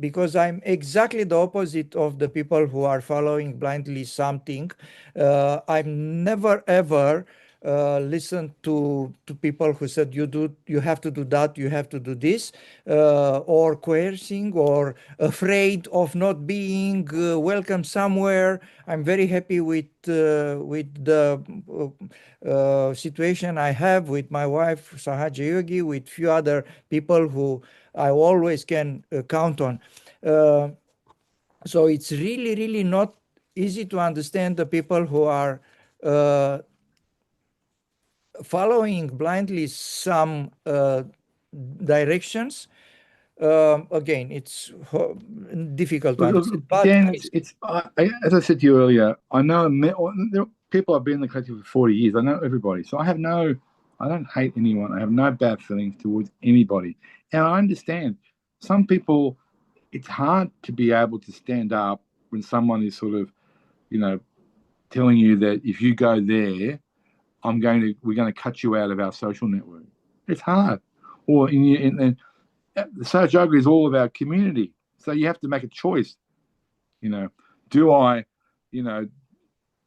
because I'm exactly the opposite of the people who are following blindly something. I've never ever listened to people who said you have to do that, you have to do this, or coercing or afraid of not being welcome somewhere. I'm very happy with the situation I have with my wife Sahaja Yogi, with few other people who I always can count on. So it's really not easy to understand the people who are following blindly some directions. Again, it's difficult to understand. But Dan, as I said to you earlier, I know people have been in the collective for 40 years. I know everybody. So I don't hate anyone. I have no bad feelings towards anybody. And I understand some people, it's hard to be able to stand up when someone is sort of, telling you that if you go there, we're going to cut you out of our social network. It's hard. Or the Sage Yoga is all about community. So you have to make a choice. Do I,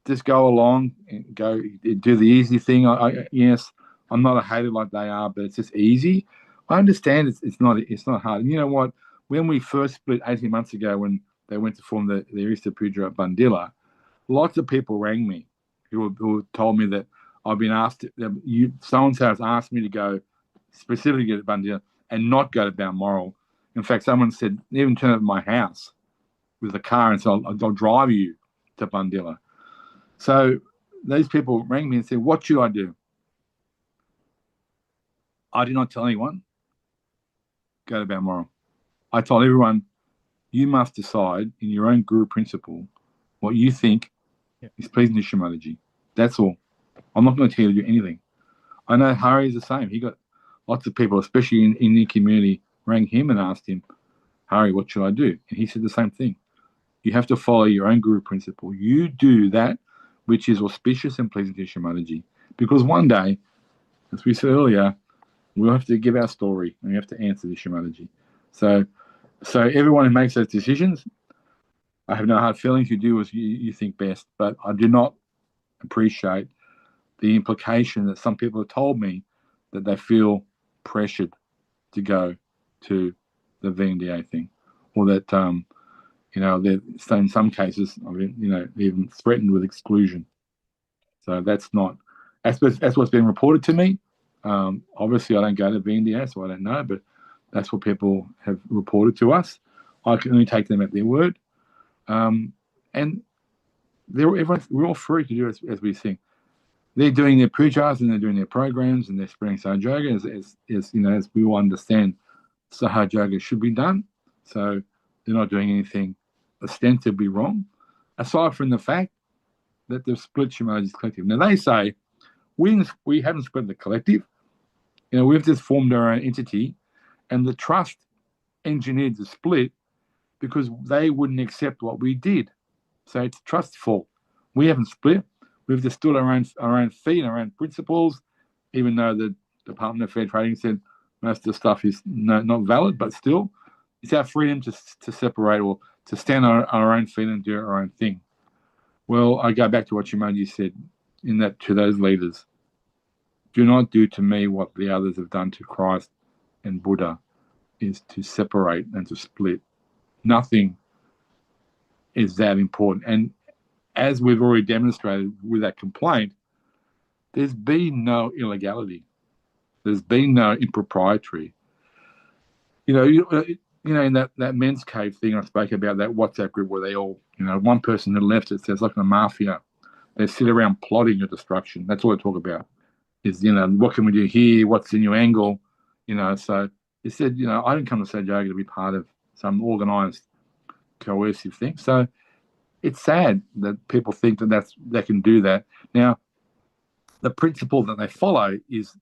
just go along and go do the easy thing? Yes, I'm not a hater like they are, but it's just easy. I understand it's not hard. And you know what? When we first split 18 months ago, when they went to form the Arista Puja at Bundilla, lots of people rang me who told me that I've been asked, so-and-so has asked me to go specifically to Bundilla and not go to Balmoral. In fact, someone said, even turn up at my house with a car and said, I'll drive you to Bundilla. So these people rang me and said, what should I do? I did not tell anyone, go to Balmoral. I told everyone, you must decide in your own guru principle what you think is pleasing to Shri Mataji. That's all. I'm not going to tell you to do anything. I know Hari is the same. He got lots of people, especially in the community, rang him and asked him, Hari, what should I do? And he said the same thing. You have to follow your own guru principle. You do that which is auspicious and pleasing to Shri Mataji. Because one day, as we said earlier, we'll have to give our story and we have to answer to Shri Mataji. So everyone who makes those decisions, I have no hard feelings. You do as you think best. But I do not appreciate the implication that some people have told me that they feel pressured to go to the VNDA thing, or that they're in some cases, even threatened with exclusion. So that's what's been reported to me. Obviously, I don't go to VNDA, so I don't know, but that's what people have reported to us. I can only take them at their word. And we're all free to do as we sing. They're doing their pujas and they're doing their programs and they're spreading Sahaja Yoga as we all understand Sahaja Yoga should be done. So they're not doing anything ostensibly wrong, aside from the fact that they've split Shri Mataji's collective. Now they say we haven't split the collective. We've just formed our own entity, and the trust engineered the split because they wouldn't accept what we did. So it's trust's fault. We haven't split. We've just stood our own feet, our own principles, even though the Department of Fair Trading said most of the stuff is not valid, but still, it's our freedom to separate or to stand on our own feet and do our own thing. Well, I go back to what Shri Mataji said to those leaders. Do not do to me what the others have done to Christ and Buddha, is to separate and to split. Nothing is that important. And as we've already demonstrated with that complaint, there's been no illegality. There's been no impropriety. In that men's cave thing I spoke about, that WhatsApp group where they all, one person who left it says like a mafia. They sit around plotting your destruction. That's all they talk about. Is, what can we do here? What's the new angle? So he said, I didn't come to Sahaja Yoga to be part of some organised, coercive thing. So it's sad that people think that they can do that. Now, the principle that they follow is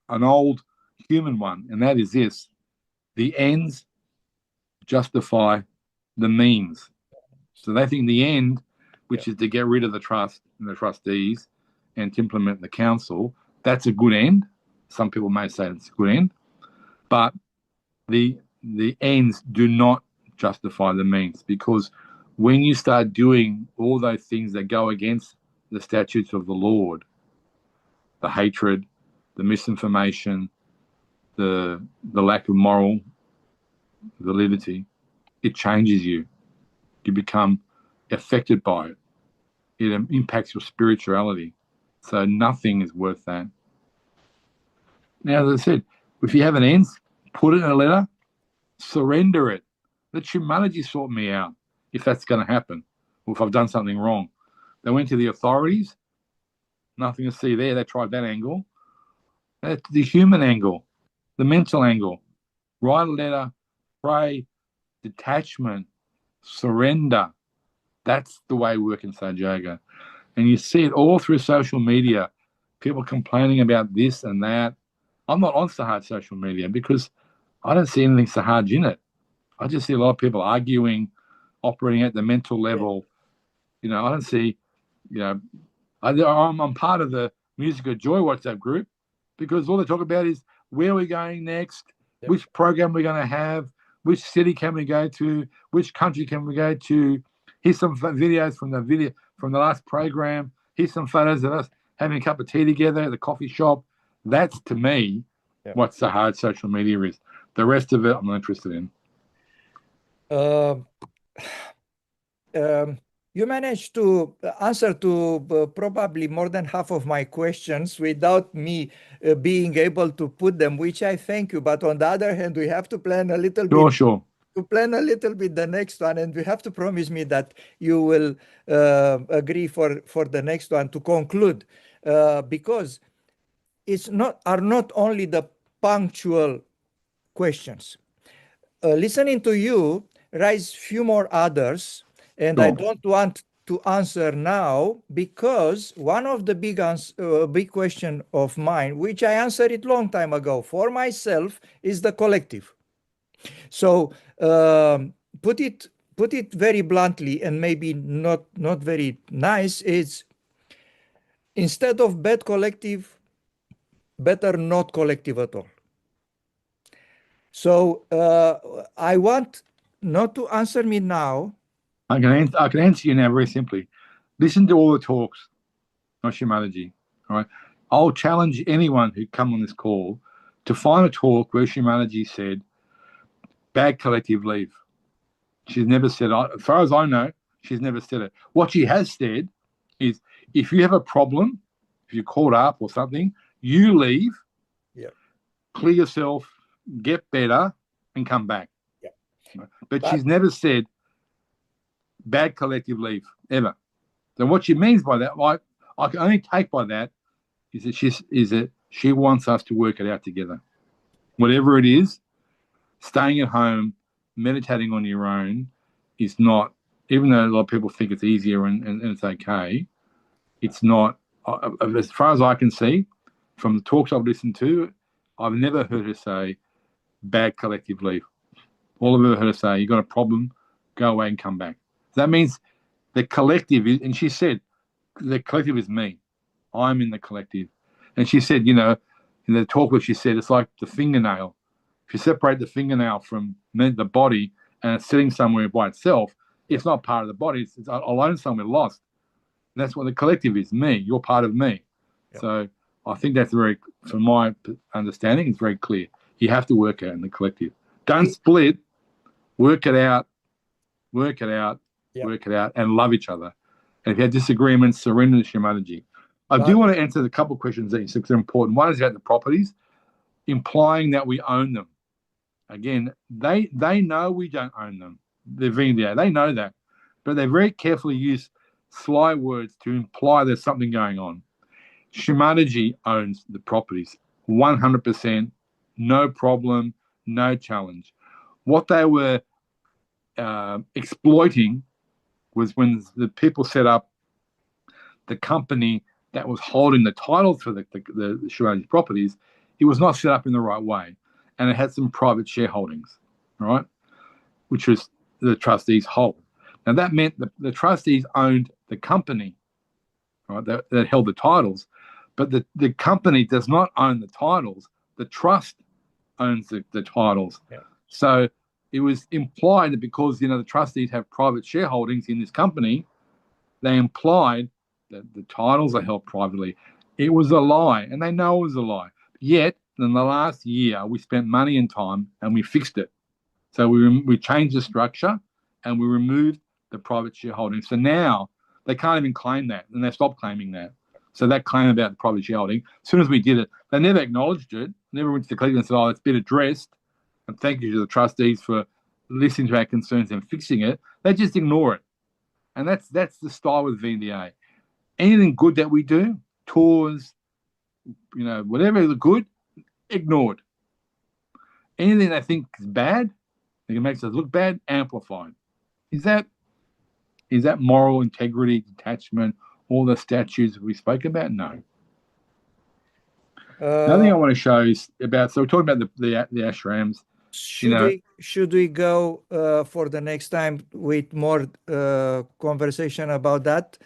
an old human one, and that is this: the ends justify the means. So they think the end, which is to get rid of the trust and the trustees and to implement the council, that's a good end. Some people may say it's a good end, but the ends do not justify the means, because when you start doing all those things that go against the statutes of the Lord, the hatred, the misinformation, the lack of moral validity, it changes you. You become affected by it. It impacts your spirituality. So nothing is worth that. Now, as I said, if you have an ends, put it in a letter, surrender it. Let Shri Mataji sort me out if that's going to happen, or if I've done something wrong. They went to the authorities, nothing to see there. They tried that angle. That's the human angle, the mental angle. Write a letter, pray, detachment, surrender. That's the way we work in Sahaja Yoga. And you see it all through social media, people complaining about this and that. I'm not on Sahaj social media because I don't see anything Sahaj in it. I just see a lot of people arguing, operating at the mental level. I don't see, I'm part of the Music of Joy WhatsApp group because all they talk about is where we're going next, which program we're going to have, which city can we go to, which country can we go to. Here's some videos from the last program. Here's some photos of us having a cup of tea together at the coffee shop. That's, to me, what Sahaj social media is. The rest of it, I'm not interested in. You managed to answer to probably more than half of my questions without me being able to put them, which I thank you. But on the other hand, we have to plan a little bit. Sure. To plan a little bit the next one, and you have to promise me that you will agree for the next one to conclude, because it's not only the punctual questions. Listening to you raise few more others, and I don't want to answer now because one of the big question of mine, which I answered it long time ago for myself, is the collective. So put it very bluntly and maybe not very nice, is instead of bad collective, better not collective at all. So I want not to answer me now. I can answer you now very simply. Listen to all the talks, not Shri Mataji. All right. I'll challenge anyone who come on this call to find a talk where Shri Mataji said, bad collective leave. She's never said, as far as I know, she's never said it. What she has said is, if you have a problem, if you're caught up or something, you leave, clear yourself, get better, and come back. But she's never said bad collective leave, ever. So what she means by that, I can only take by that, is that she wants us to work it out together. Whatever it is, staying at home, meditating on your own is not, even though a lot of people think it's easier and it's okay, it's not. As far as I can see, from the talks I've listened to, I've never heard her say bad collective leave. All I've ever heard her say, you got a problem, go away and come back. That means the collective is, and she said, the collective is me. I'm in the collective. And she said, in the talk where she said, it's like the fingernail. If you separate the fingernail from the body and it's sitting somewhere by itself, it's not part of the body. It's alone somewhere, lost. And that's what the collective is, me. You're part of me. Yeah. So I think that's from my understanding, it's very clear. You have to work out in the collective. Don't split. Work it out, and love each other. And if you have disagreements, surrender to Shri Mataji. I do want to answer the couple of questions that you said are important. One is about the properties, implying that we own them. Again, they know we don't own them. They're VDA. They know that. But they very carefully use sly words to imply there's something going on. Shri Mataji owns the properties 100%, no problem, no challenge. What they were exploiting was when the people set up the company that was holding the title for the Shri Mataji properties. It was not set up in the right way, and it had some private shareholdings, right, which was the trustees hold. Now that meant the trustees owned the company, right, that held the titles, but the company does not own the titles. The trust owns the titles. Yeah. So it was implied that because, the trustees have private shareholdings in this company, they implied that the titles are held privately. It was a lie, and they know it was a lie. Yet, in the last year, we spent money and time, and we fixed it. So we changed the structure, and we removed the private shareholding. So now they can't even claim that, and they stopped claiming that. So that claim about the private shareholding, as soon as we did it, they never acknowledged it, never went to the collective and said, it's been addressed, and thank you to the trustees for listening to our concerns and fixing it. They just ignore it. And that's the style with VDA. Anything good that we do, tours, whatever is good, ignored. Anything they think is bad, that makes us look bad, amplified. Is that moral integrity, detachment, all the statutes we spoke about? No. Another thing I want to show is about, so we're talking about the ashrams. Should we go for the next time with more conversation about that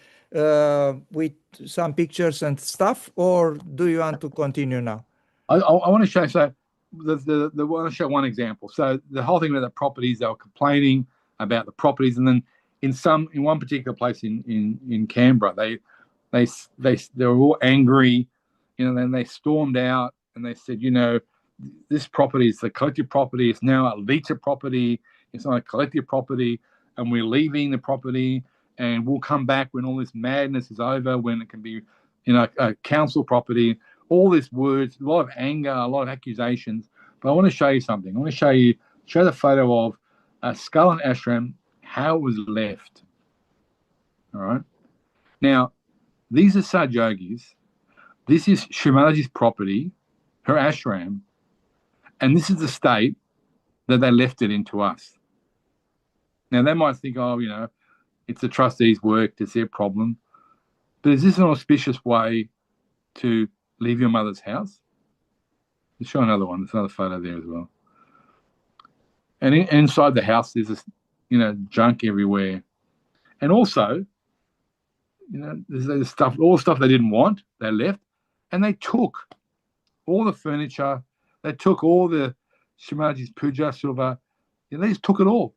with some pictures and stuff, or do you want to continue now? I want to show, so I want to show one example. So the whole thing about the properties, they were complaining about the properties, and then in one particular place in Canberra, they were all angry, then they stormed out and they said, this property is the collective property. It's now a Lita property. It's not a collective property, and we're leaving the property, and we'll come back when all this madness is over, when it can be, a council property. All these words, a lot of anger, a lot of accusations. But I want to show you something. I want to show the photo of a skull and ashram, how it was left. All right. Now, these are Sajogis. This is Shri Mataji's property, her ashram, and this is the state that they left it into us. Now, they might think, it's the trustees' work, it's their problem. But is this an auspicious way to leave your mother's house? Let's show another one. There's another photo there as well. And inside the house, there's this, junk everywhere. And also, there's stuff, all the stuff they didn't want, they left. And they took all the furniture. They took all the Shri Mataji's Puja silver. They just took it all.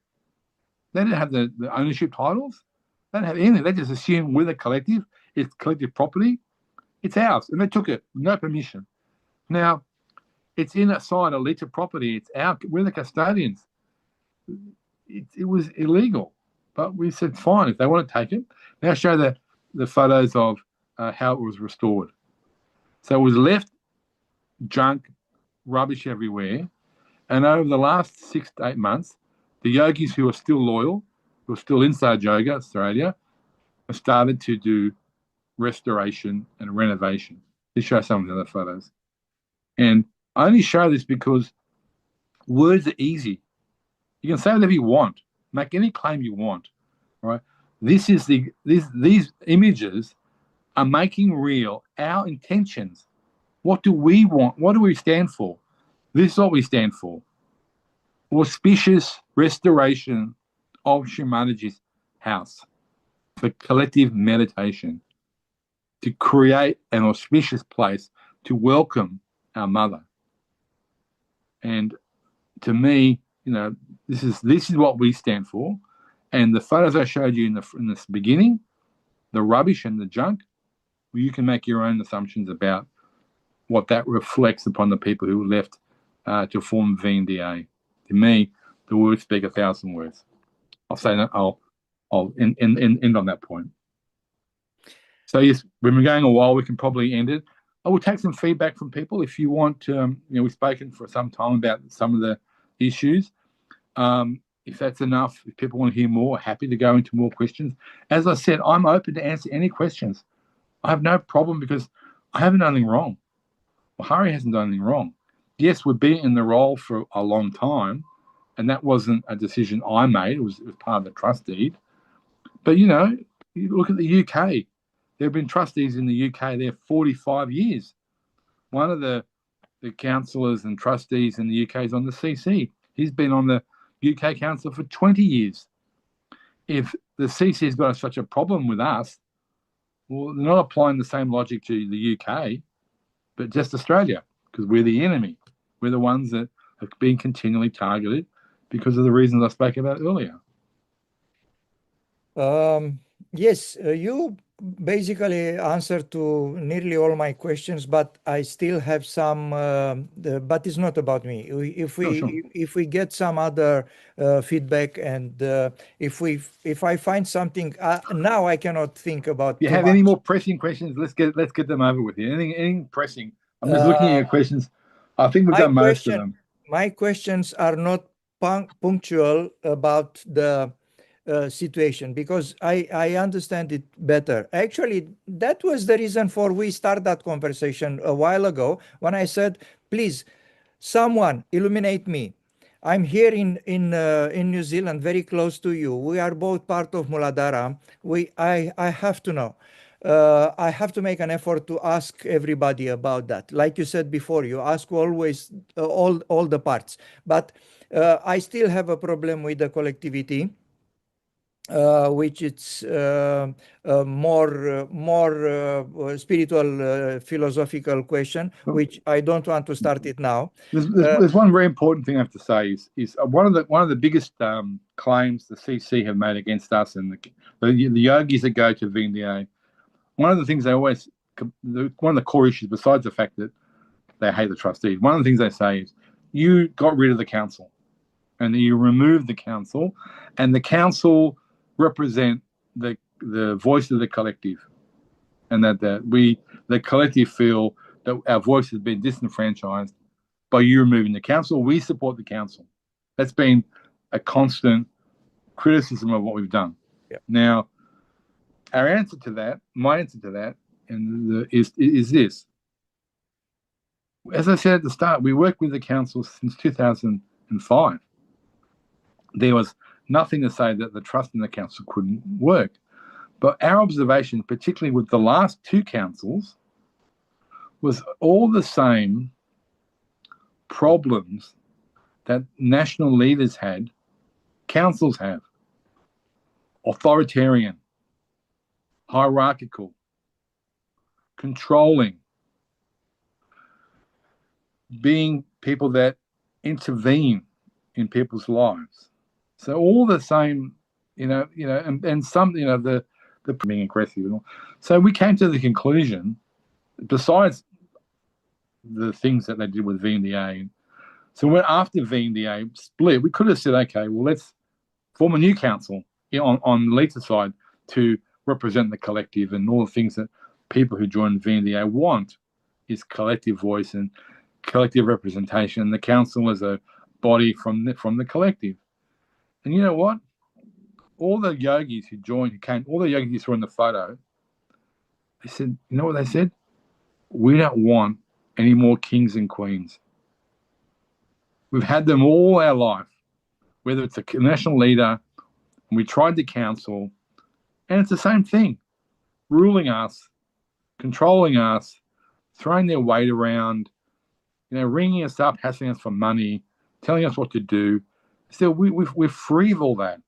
They didn't have the ownership titles. They didn't have anything. They just assumed we're the collective. It's collective property. It's ours. And they took it, no permission. Now, It's inside a litter property. We're the custodians. It was illegal, but we said fine if they want to take it. Now show the photos of how it was restored. So it was left junk, rubbish everywhere, and over the last 6 to 8 months, the yogis who are still loyal, who are still inside yoga Australia, have started to do restoration and renovation. To show some of the other photos, and I only show this because words are easy. You can say whatever you want, make any claim you want, right? These images are making real our intentions. What do we want? What do we stand for? This is what we stand for. Auspicious restoration of Shri Mataji's house for collective meditation, to create an auspicious place to welcome our mother. And to me, this is what we stand for. And the photos I showed you in the beginning, the rubbish and the junk, well, you can make your own assumptions about what that reflects upon the people who left to form VNDA. To me, the words speak 1,000 words. I'll say that. I'll end on that point. So yes, we've been going a while. We can probably end it. I will take some feedback from people if you want. We've spoken for some time about some of the issues. If that's enough, if people want to hear more, happy to go into more questions. As I said, I'm open to answer any questions. I have no problem because I haven't done anything wrong. Well, Hari hasn't done anything wrong. Yes, we've been in the role for a long time, and that wasn't a decision I made. It was part of the trust deed. But, you look at the UK. There have been trustees in the UK there 45 years. One of the councillors and trustees in the UK is on the CC. He's been on the UK Council for 20 years. If the CC has got such a problem with us, well, they're not applying the same logic to the UK, but just Australia, because we're the enemy. We're the ones that have been continually targeted because of the reasons I spoke about earlier. Yes, you basically answered to nearly all my questions, but I still have some, but it's not about me. If we get some other feedback, and if I find something, now I cannot think about. If you have any more pressing questions, let's get them over with you. Anything pressing? I'm just looking at your questions. I think we've done most of them. My questions are not punctual about the situation, because I understand it better. Actually, that was the reason for we started that conversation a while ago, when I said, please, someone illuminate me. I'm here in New Zealand, very close to you. We are both part of Muladhara. I have to know. I have to make an effort to ask everybody about that. Like you said before, you ask always all the parts. But I still have a problem with the collectivity, which it's more spiritual, philosophical question, which I don't want to start it now. There's one very important thing I have to say is one of the biggest claims the CC have made against us and the yogis that go to VNDA. One of the things one of the core issues, besides the fact that they hate the trustees, one of the things they say is, you got rid of the council, and you removed the council, and the council represent the voice of the collective, and that the collective feel that our voice has been disenfranchised by you removing the council. We support the council. That's been a constant criticism of what we've done. Yeah. Now, my answer to that, is this. As I said at the start, we worked with the council since 2005. There was nothing to say that the trust in the council couldn't work. But our observation, particularly with the last two councils, was all the same problems that national leaders had, councils have. Authoritarian, hierarchical, controlling, being people that intervene in people's lives. So all the same, and some, the being aggressive and all. So we came to the conclusion, besides the things that they did with VNDA. So when after VNDA split, we could have said, okay, well, let's form a new council on Lita's side to represent the collective, and all the things that people who join VNDA want is collective voice and collective representation. And the council is a body from the collective. And you know what? All the yogis who joined, all the yogis you saw in the photo, they said, you know what they said? We don't want any more kings and queens. We've had them all our life, whether it's a national leader, and we tried the council, and it's the same thing, ruling us, controlling us, throwing their weight around, ringing us up, asking us for money, telling us what to do. So we're free of all that.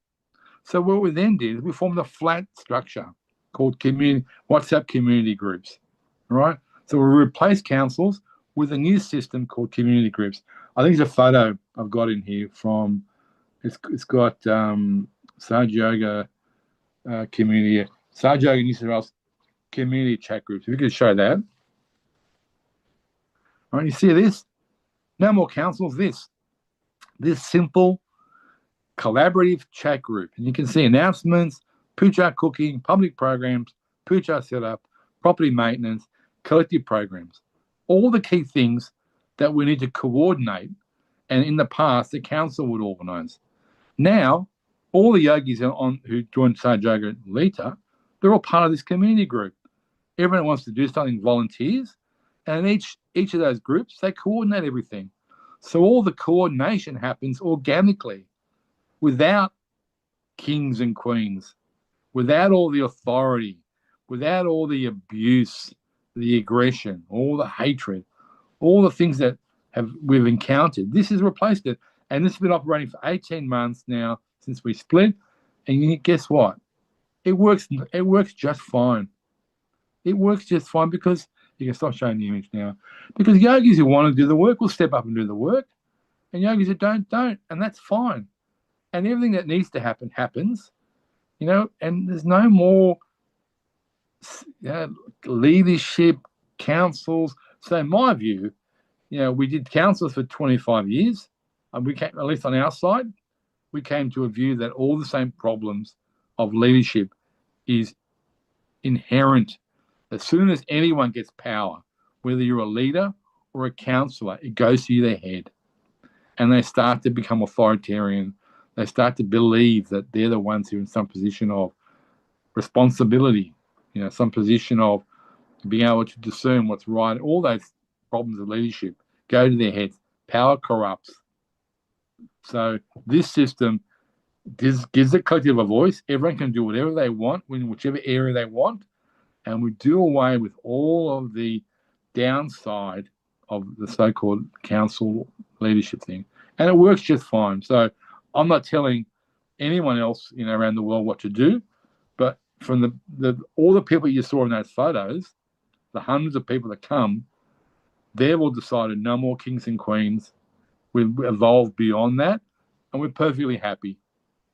So what we then did is we formed a flat structure called WhatsApp community groups, right? So we replaced councils with a new system called community groups. I think there's a photo I've got in here from, it's got Saj Yoga community, Saj Yoga New South Wales community chat groups. If you could show that. All right, you see this? No more councils, this simple collaborative chat group. And you can see announcements, Puja cooking, public programs, Puja setup, property maintenance, collective programs. All the key things that we need to coordinate, and in the past, the council would organise. Now, all the yogis who joined Saj Yoga Lita, they're all part of this community group. Everyone wants to do something, volunteers, and each of those groups, they coordinate everything. So all the coordination happens organically, without kings and queens, without all the authority, without all the abuse, the aggression, all the hatred, all the things that we've encountered. This has replaced it. And this has been operating for 18 months now since we split. And guess what? It works just fine. It works just fine because you can stop showing the image now. Because yogis who want to do the work will step up and do the work. And yogis who don't. And that's fine. And everything that needs to happen happens, and there's no more leadership, councils. So in my view, we did councils for 25 years. And we came, at least on our side, we came to a view that all the same problems of leadership is inherent. As soon as anyone gets power, whether you're a leader or a councillor, it goes to their head. And they start to become authoritarian. They start to believe that they're the ones who are in some position of responsibility, some position of being able to discern what's right. All those problems of leadership go to their heads. Power corrupts. So this system gives the collective a voice. Everyone can do whatever they want in whichever area they want. And we do away with all of the downside of the so-called council leadership thing. And it works just fine. So I'm not telling anyone else, around the world what to do, but from all the people you saw in those photos, the hundreds of people that come, they've all decided no more kings and queens. We've evolved beyond that, and we're perfectly happy.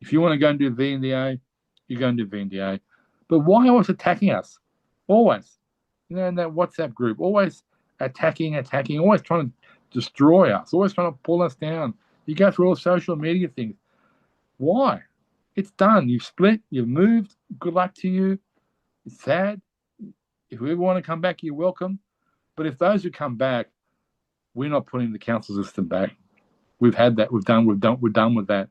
If you want to go and do VNDA, you go and do VNDA. But why always attacking us? Always. In that WhatsApp group, always attacking, always trying to destroy us, always trying to pull us down. You go through all the social media things. Why? It's done. You've split. You've moved. Good luck to you. It's sad. If we ever want to come back, you're welcome. But if those who come back, we're not putting the council system back. We've had that. We're done with that.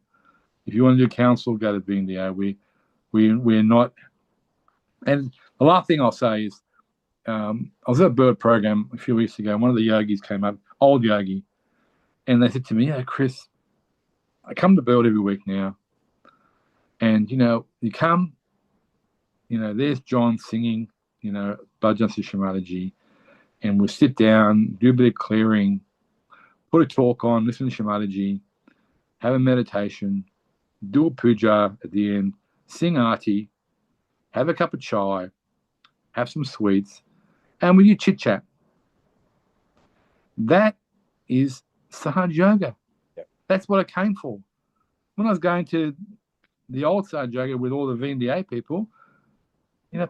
If you want to do council, go to VNDA. We're not. And the last thing I'll say is, I was at a bird program a few weeks ago. One of the yogis came up, old yogi, and they said to me, Chris, I come to bird every week now. And, you come, there's John singing, Bhajan to Shri Mataji, and we'll sit down, do a bit of clearing, put a talk on, listen to Shri Mataji, have a meditation, do a puja at the end, sing arti, have a cup of chai, have some sweets, and we do chit-chat. That is Saj Yoga. Yep. That's what I came for. When I was going to the old Saj Yoga with all the VNDA people,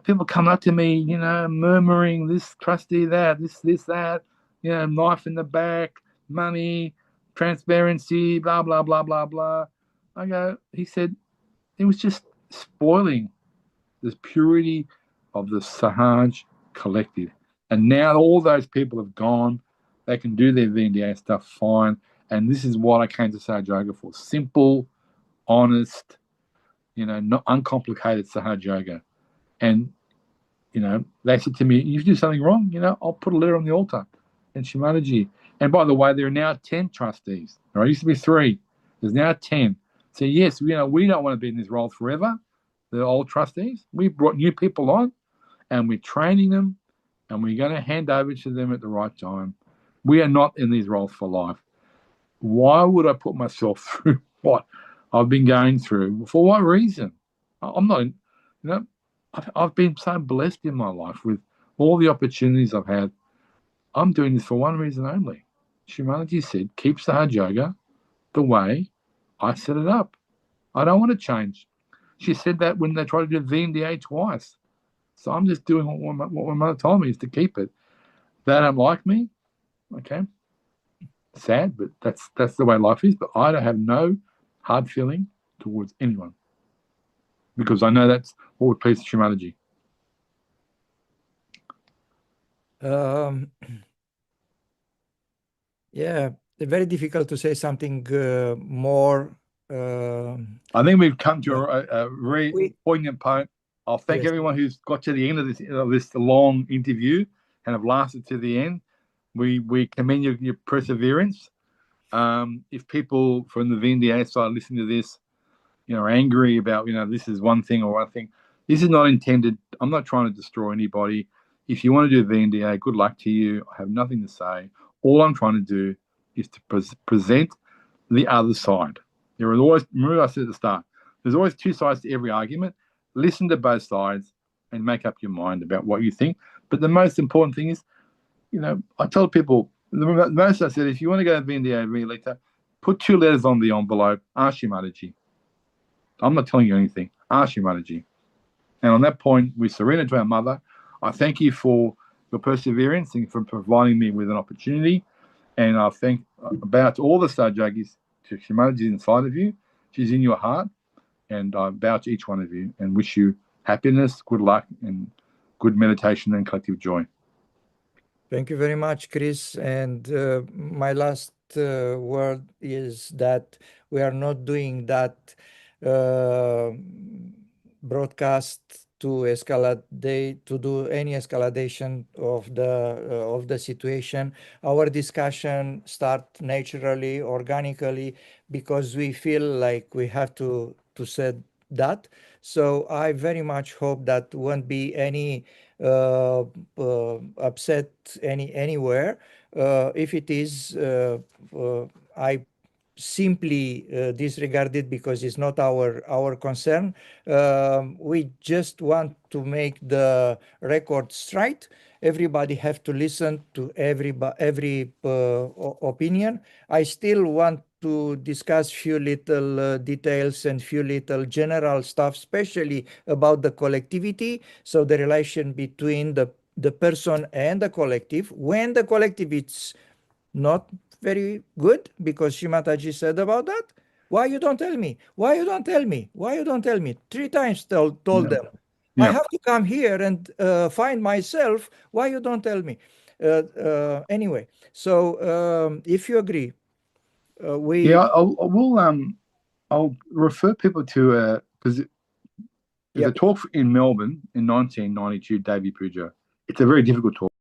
people come up to me, murmuring this trustee, that, this, that, knife in the back, money, transparency, blah, blah, blah, blah, blah. He said, it was just spoiling this purity of the Sahaj collective. And now all those people have gone. They can do their VNDA stuff fine. And this is what I came to Sahaj Yoga for. Simple, honest, not uncomplicated Sahaj Yoga. And, they said to me, if you do something wrong, I'll put a letter on the altar. And Shri Mataji. And by the way, there are now 10 trustees. There used to be 3. There's now 10. So yes, we don't want to be in this role forever. The old trustees. We brought new people on, and we're training them, and we're going to hand over to them at the right time. We are not in these roles for life. Why would I put myself through what I've been going through? For what reason? I'm not, I've been so blessed in my life with all the opportunities I've had. I'm doing this for one reason only. Shri Mataji said, keep Sahaj Yoga the way I set it up. I don't want to change. She said that when they tried to do VNDA twice. So I'm just doing what my mother told me is to keep it. They don't like me. Okay. Sad, but that's the way life is. But I don't have no hard feeling towards anyone. Because I know that's what would please Shri Mataji. Yeah, very difficult to say something more. I think we've come to a very poignant point. I'll thank everyone who's got to the end of this long interview and have lasted to the end. We commend your perseverance. If people from the VNDA side listening to this, are angry about, this is one thing or one thing, this is not intended. I'm not trying to destroy anybody. If you want to do VNDA, good luck to you. I have nothing to say. All I'm trying to do is to present the other side. There is always, remember I said at the start, there's always 2 sides to every argument. Listen to both sides and make up your mind about what you think. But the most important thing is, I tell people, the most I said, if you want to go to VNDA later, put 2 letters on the envelope, ask Shri Mataji. I'm not telling you anything. Ask Shri Mataji. And on that point, we surrender to our mother. I thank you for your perseverance and for providing me with an opportunity. And I thank about all the Sahaj Yogis, to Shri Mataji inside of you. She's in your heart. And I bow to each one of you and wish you happiness, good luck, and good meditation and collective joy. Thank you very much, Chris. And my last word is that we are not doing that broadcast to do any escalation of the situation. Our discussion start naturally, organically, because we feel like we have to say that. So I very much hope that won't be any upset anywhere. If it is, I simply disregard it because it's not our concern. We just want to make the record straight. Everybody have to listen to every opinion. I still want to discuss few little details and few little general stuff, especially about the collectivity. So the relation between the person and the collective. When the collective is not very good, because Shri Mataji said about that, why you don't tell me? Why you don't tell me? Why you don't tell me? 3 times told them. I have to come here and find myself. Why you don't tell me? Anyway, so if you agree, I'll refer people to because there's a talk in Melbourne in 1992, Devi Puja. It's a very difficult talk.